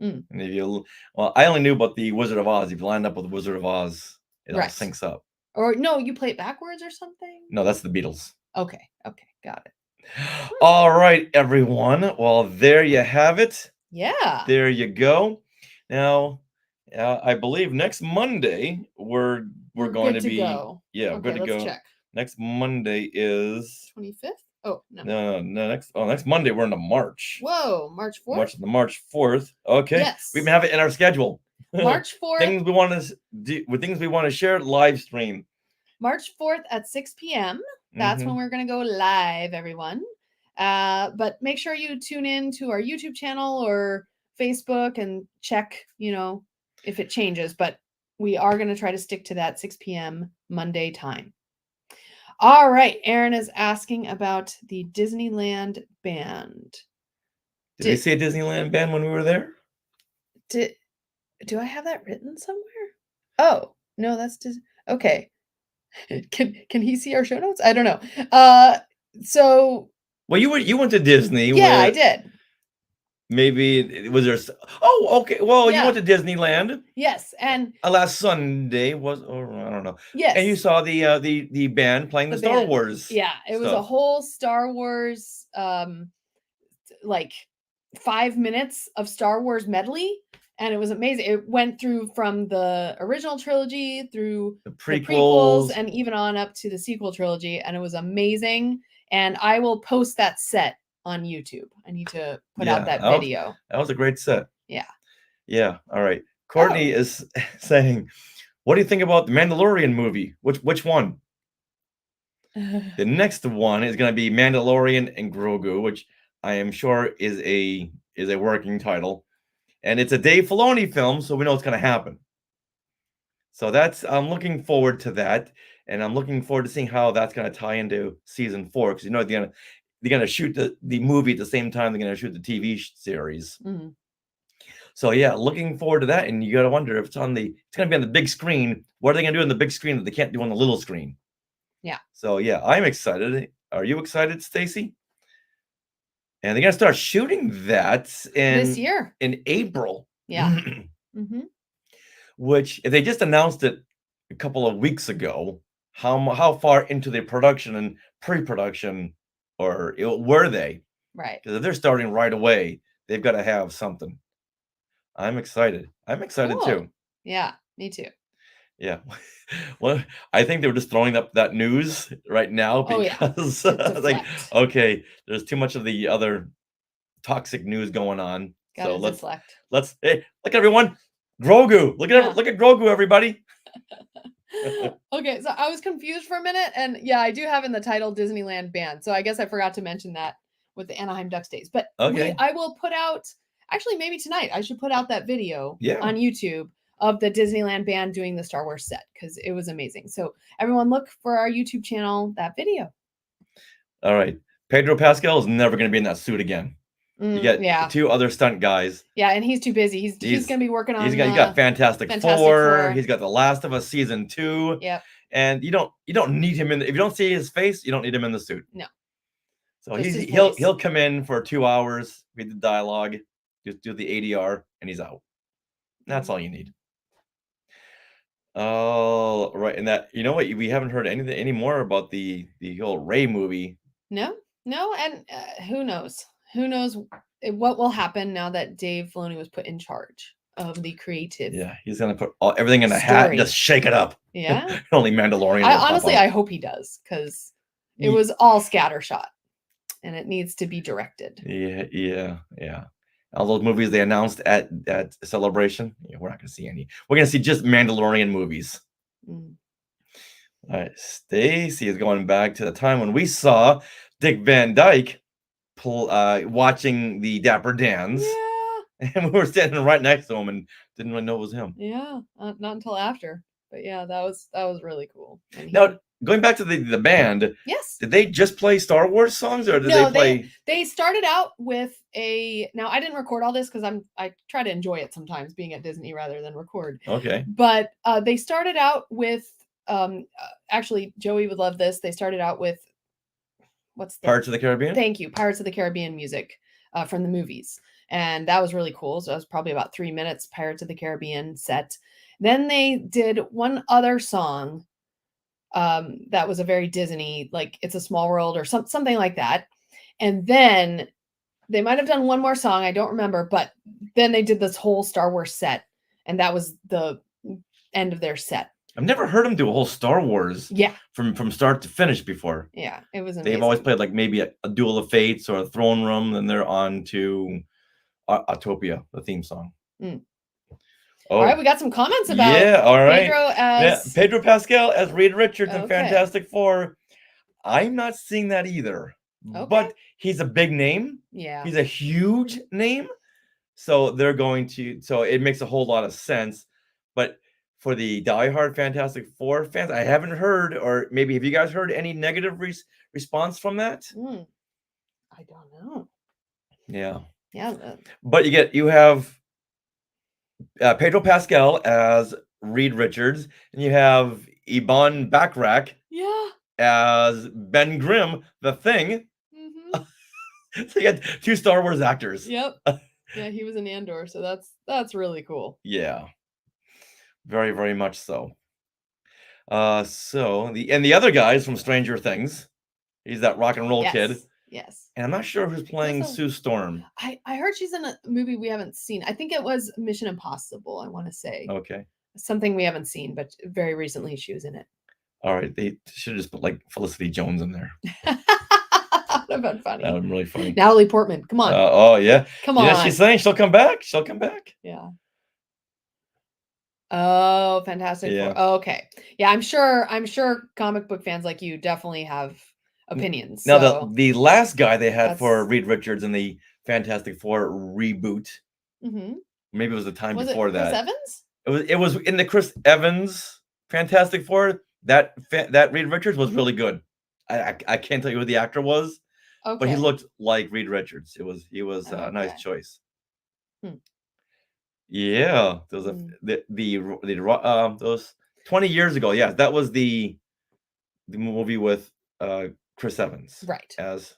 And if I only knew about the Wizard of Oz. If you lined up with the Wizard of Oz, it all syncs up. Or no, you play it backwards or something? No, that's the Beatles. Okay, got it. All right, everyone. Well, there you have it. Yeah. There you go. Now, I believe next Monday we're going to be go. Yeah, okay, good to go. Check. Next Monday is 25th. Oh no. Next Monday we're into March. Whoa, March 4th. March 4th. Okay. Yes. We even have it in our schedule. March 4th. Things we want to do, with things we want to share, live stream. March 4th at 6 p.m. That's when we're going to go live, everyone. But make sure you tune in to our YouTube channel or Facebook and check, if it changes. But we are going to try to stick to that 6 p.m. Monday time. All right. Aaron is asking about the Disneyland band. Did they say a Disneyland band when we were there? Do I have that written somewhere? Oh, no, that's just okay. Can he see our show notes? I don't know. So well, you went to Disney. Yeah, I did. Maybe was there? Oh, okay. Well, you went to Disneyland. Yes, and last Sunday was, or I don't know. Yes, and you saw the band playing the Star Wars. Yeah, it was a whole Star Wars, like 5 minutes of Star Wars medley, and it was amazing. It went through from the original trilogy through The the prequels prequels. and even on up to the sequel trilogy, and it was amazing. And I will post that set on YouTube. I need to put out that video. That was a great set. Yeah. Yeah. All right. Courtney is saying, "What do you think about the Mandalorian movie? Which one?" The next one is going to be Mandalorian and Grogu, which I am sure is a working title, and it's a Dave Filoni film, so we know what's going to happen. So I'm looking forward to that, and I'm looking forward to seeing how that's going to tie into season 4, because they're gonna shoot the movie at the same time they're gonna shoot the TV series. Mhm. So yeah, looking forward to that. And you gotta wonder if it's gonna be on the big screen. What are they gonna do on the big screen that they can't do on the little screen? Yeah. So yeah, I'm excited. Are you excited, Stacy? And they're gonna start shooting that This year. in April. Yeah. Mm-hmm. Which, if they just announced it a couple of weeks ago, how far into the production and pre-production were they? Right. Because if they're starting right away, they've got to have something. I'm excited. I'm excited too. Yeah, me too. Yeah. Well, I think they were just throwing up that news right now because like, okay, there's too much of the other toxic news going on. So let's hey, look everyone, Grogu. Look at Grogu, everybody. Okay, so I was confused for a minute, and yeah, I do have in the title Disneyland Band, so I guess I forgot to mention that with the Anaheim Ducks Days. But I will put out, actually maybe tonight, I should put out that video on YouTube of the Disneyland Band doing the Star Wars set, because it was amazing. So everyone look for our YouTube channel, that video. All right. Pedro Pascal is never going to be in that suit again. You get 2 other stunt guys. Yeah, and he's too busy. He's going to be working on. He's got Fantastic Four. He's got The Last of Us season 2. Yep. And you don't need him if you don't see his face, you don't need him in the suit. No. So he'll come in for 2 hours, read the dialogue, just do the ADR, and he's out. That's all you need. Oh, right. And that, what, we haven't heard any more about the whole Rey movie. No, and who knows? Who knows what will happen now that Dave Filoni was put in charge of the creative. Yeah, he's gonna put everything in a hat and just shake it up. Yeah. Only Mandalorian. I hope he does, because it was all scattershot, and it needs to be directed. Yeah. All those movies they announced at Celebration, we're not gonna see any. We're gonna see just Mandalorian movies. All right, Stacy is going back to the time when we saw Dick Van Dyke watching the Dapper Dans. Yeah. And we were standing right next to him and didn't really know it was him. Yeah, not until after. But yeah, that was really cool. Now, going back to the band. Yes. Did they just play Star Wars songs, or did they play? They started out with now I didn't record all this because I try to enjoy it sometimes, being at Disney rather than record. Okay. But they started out with actually Joey would love this. They started out with Pirates of the Caribbean? Thank you. Pirates of the Caribbean music from the movies. And that was really cool. So that was probably about 3 minutes, Pirates of the Caribbean set. Then they did one other song that was a very Disney, like It's a Small World or something like that. And then they might have done one more song. I don't remember. But then they did this whole Star Wars set. And that was the end of their set. I've never heard them do a whole Star Wars from start to finish before. Yeah, it was amazing. They've always played like maybe a Duel of Fates or a Throne Room, then they're on to Autopia, the theme song. Oh. All right, we got some comments about Pedro Pascal as Reed Richards in Fantastic Four. I'm not seeing that either. Okay. But he's a big name. Yeah. He's a huge name. So it makes a whole lot of sense. But for the diehard Fantastic Four fans, I haven't heard, or maybe have you guys heard any negative response from that? I don't know. Yeah. Yeah. But you have Pedro Pascal as Reed Richards, and you have Eban Backrack as Ben Grimm, the Thing. Mm-hmm. So you got 2 Star Wars actors. Yep. Yeah, he was in Andor, so that's really cool. Yeah. Very, very much so. So the other guys from Stranger Things, he's that rock and roll kid. Yes. And I'm not sure who's playing Sue Storm. I heard she's in a movie we haven't seen. I think it was Mission Impossible, I want to say. Okay. Something we haven't seen, but very recently she was in it. All right. They should have just put like Felicity Jones in there. That would have been funny. That would be really funny. Natalie Portman. Come on. Oh, yeah. Come on. She's saying she'll come back. She'll come back. Yeah. Oh, Fantastic Yeah. Four. Oh, okay. Yeah, I'm sure comic book fans like you definitely have opinions. Now, So the last guy they had for that's- Reed Richards in the Fantastic Four reboot, Mhm. maybe it was the time Was before it Chris that. Evans? It was in the Chris Evans Fantastic Four. That Reed Richards was really good. I can't tell you who the actor was, Okay. but he looked like Reed Richards. He was a nice Okay. choice. Hmm. Yeah, there was those 20 years ago. Yeah, that was the movie with Chris Evans, Right. as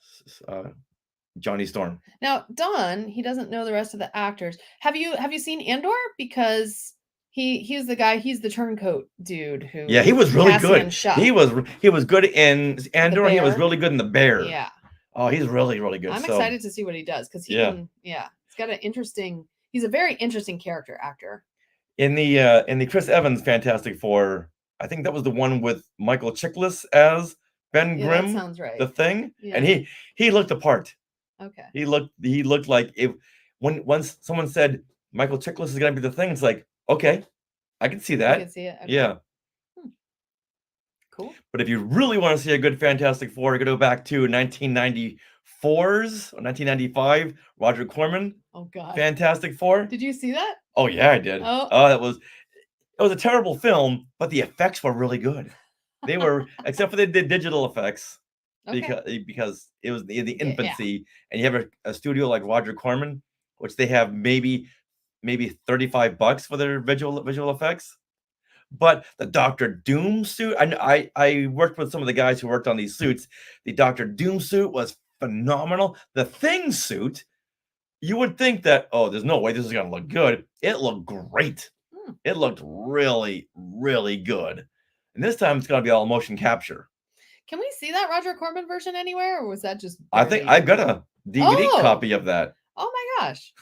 Johnny Storm. Now, Don, he doesn't know the rest of the actors. Have you seen Andor? Because he's the guy, he's the turncoat dude who Yeah, he was really Cassian good. shot. He was good in Andor. And he was Bear? really good in The Bear. Yeah. Oh, he's really, really good. I'm So, excited to see what he does because he can. Yeah, he's a very interesting character actor. in the Chris Evans Fantastic Four, I think that was the one with Michael Chiklis as Ben Yeah, Grimm, that sounds right. the Thing, Yeah. and he looked the part. Okay. He looked like once someone said Michael Chiklis is gonna be the Thing, it's like, okay, I can see You that. can see it. Okay. Yeah. Cool. But if you really want to see a good Fantastic Four, you go back to 1994's or 1995 Roger Corman Oh God. Fantastic Four. Did you see that? Oh yeah, I did. Oh. It was a terrible film, but the effects were really good. They were, except for the digital effects, Okay. because it was the Yeah. infancy, and you have a studio like Roger Corman, which they have maybe $35 for their visual effects. But the Doctor Doom suit, I worked with some of the guys who worked on these suits. The Doctor Doom suit was phenomenal. The Thing suit, you would think that, oh, there's no way this is going to look good. It looked great. It looked really, really good. And this time it's going to be all motion capture. Can we see that Roger Corman version anywhere, or was that just? I think I've got a DVD copy of that. Oh my gosh.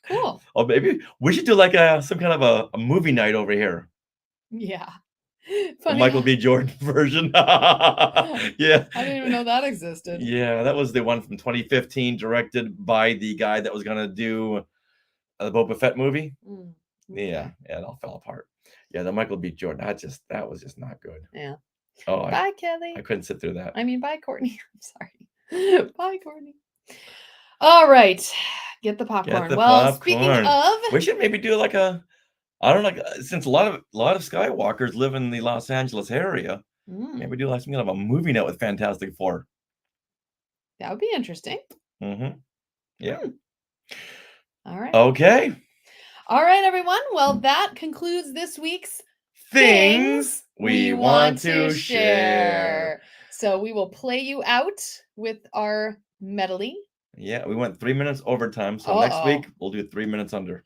Cool. Oh, maybe we should do like some kind of a movie night over here. Yeah. The Funny. Michael B. Jordan version. Yeah. I didn't even know that existed. Yeah, that was the one from 2015, directed by the guy that was gonna do the Boba Fett movie. Okay. Yeah, it all fell apart. Yeah, the Michael B. Jordan. That was just not good. Yeah. Oh, Bye, Kelly. I couldn't sit through that. I mean, bye, Courtney. I'm sorry. Bye, Courtney. All right. Get the popcorn. Speaking of, we should maybe do like I don't know, since a lot of Skywalkers live in the Los Angeles area, maybe do like some kind of a movie night with Fantastic Four. That would be interesting. Mm-hmm. Yeah. All right. Okay. All right, everyone. Well, that concludes this week's Things We Want to Share. So we will play you out with our medley. Yeah, we went 3 minutes overtime, so next week we'll do 3 minutes under.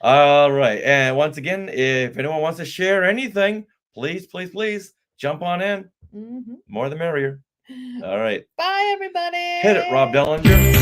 All right, and once again, if anyone wants to share anything, please jump on in. More the merrier. All right. Bye, everybody. Hit it, Rob Dellinger.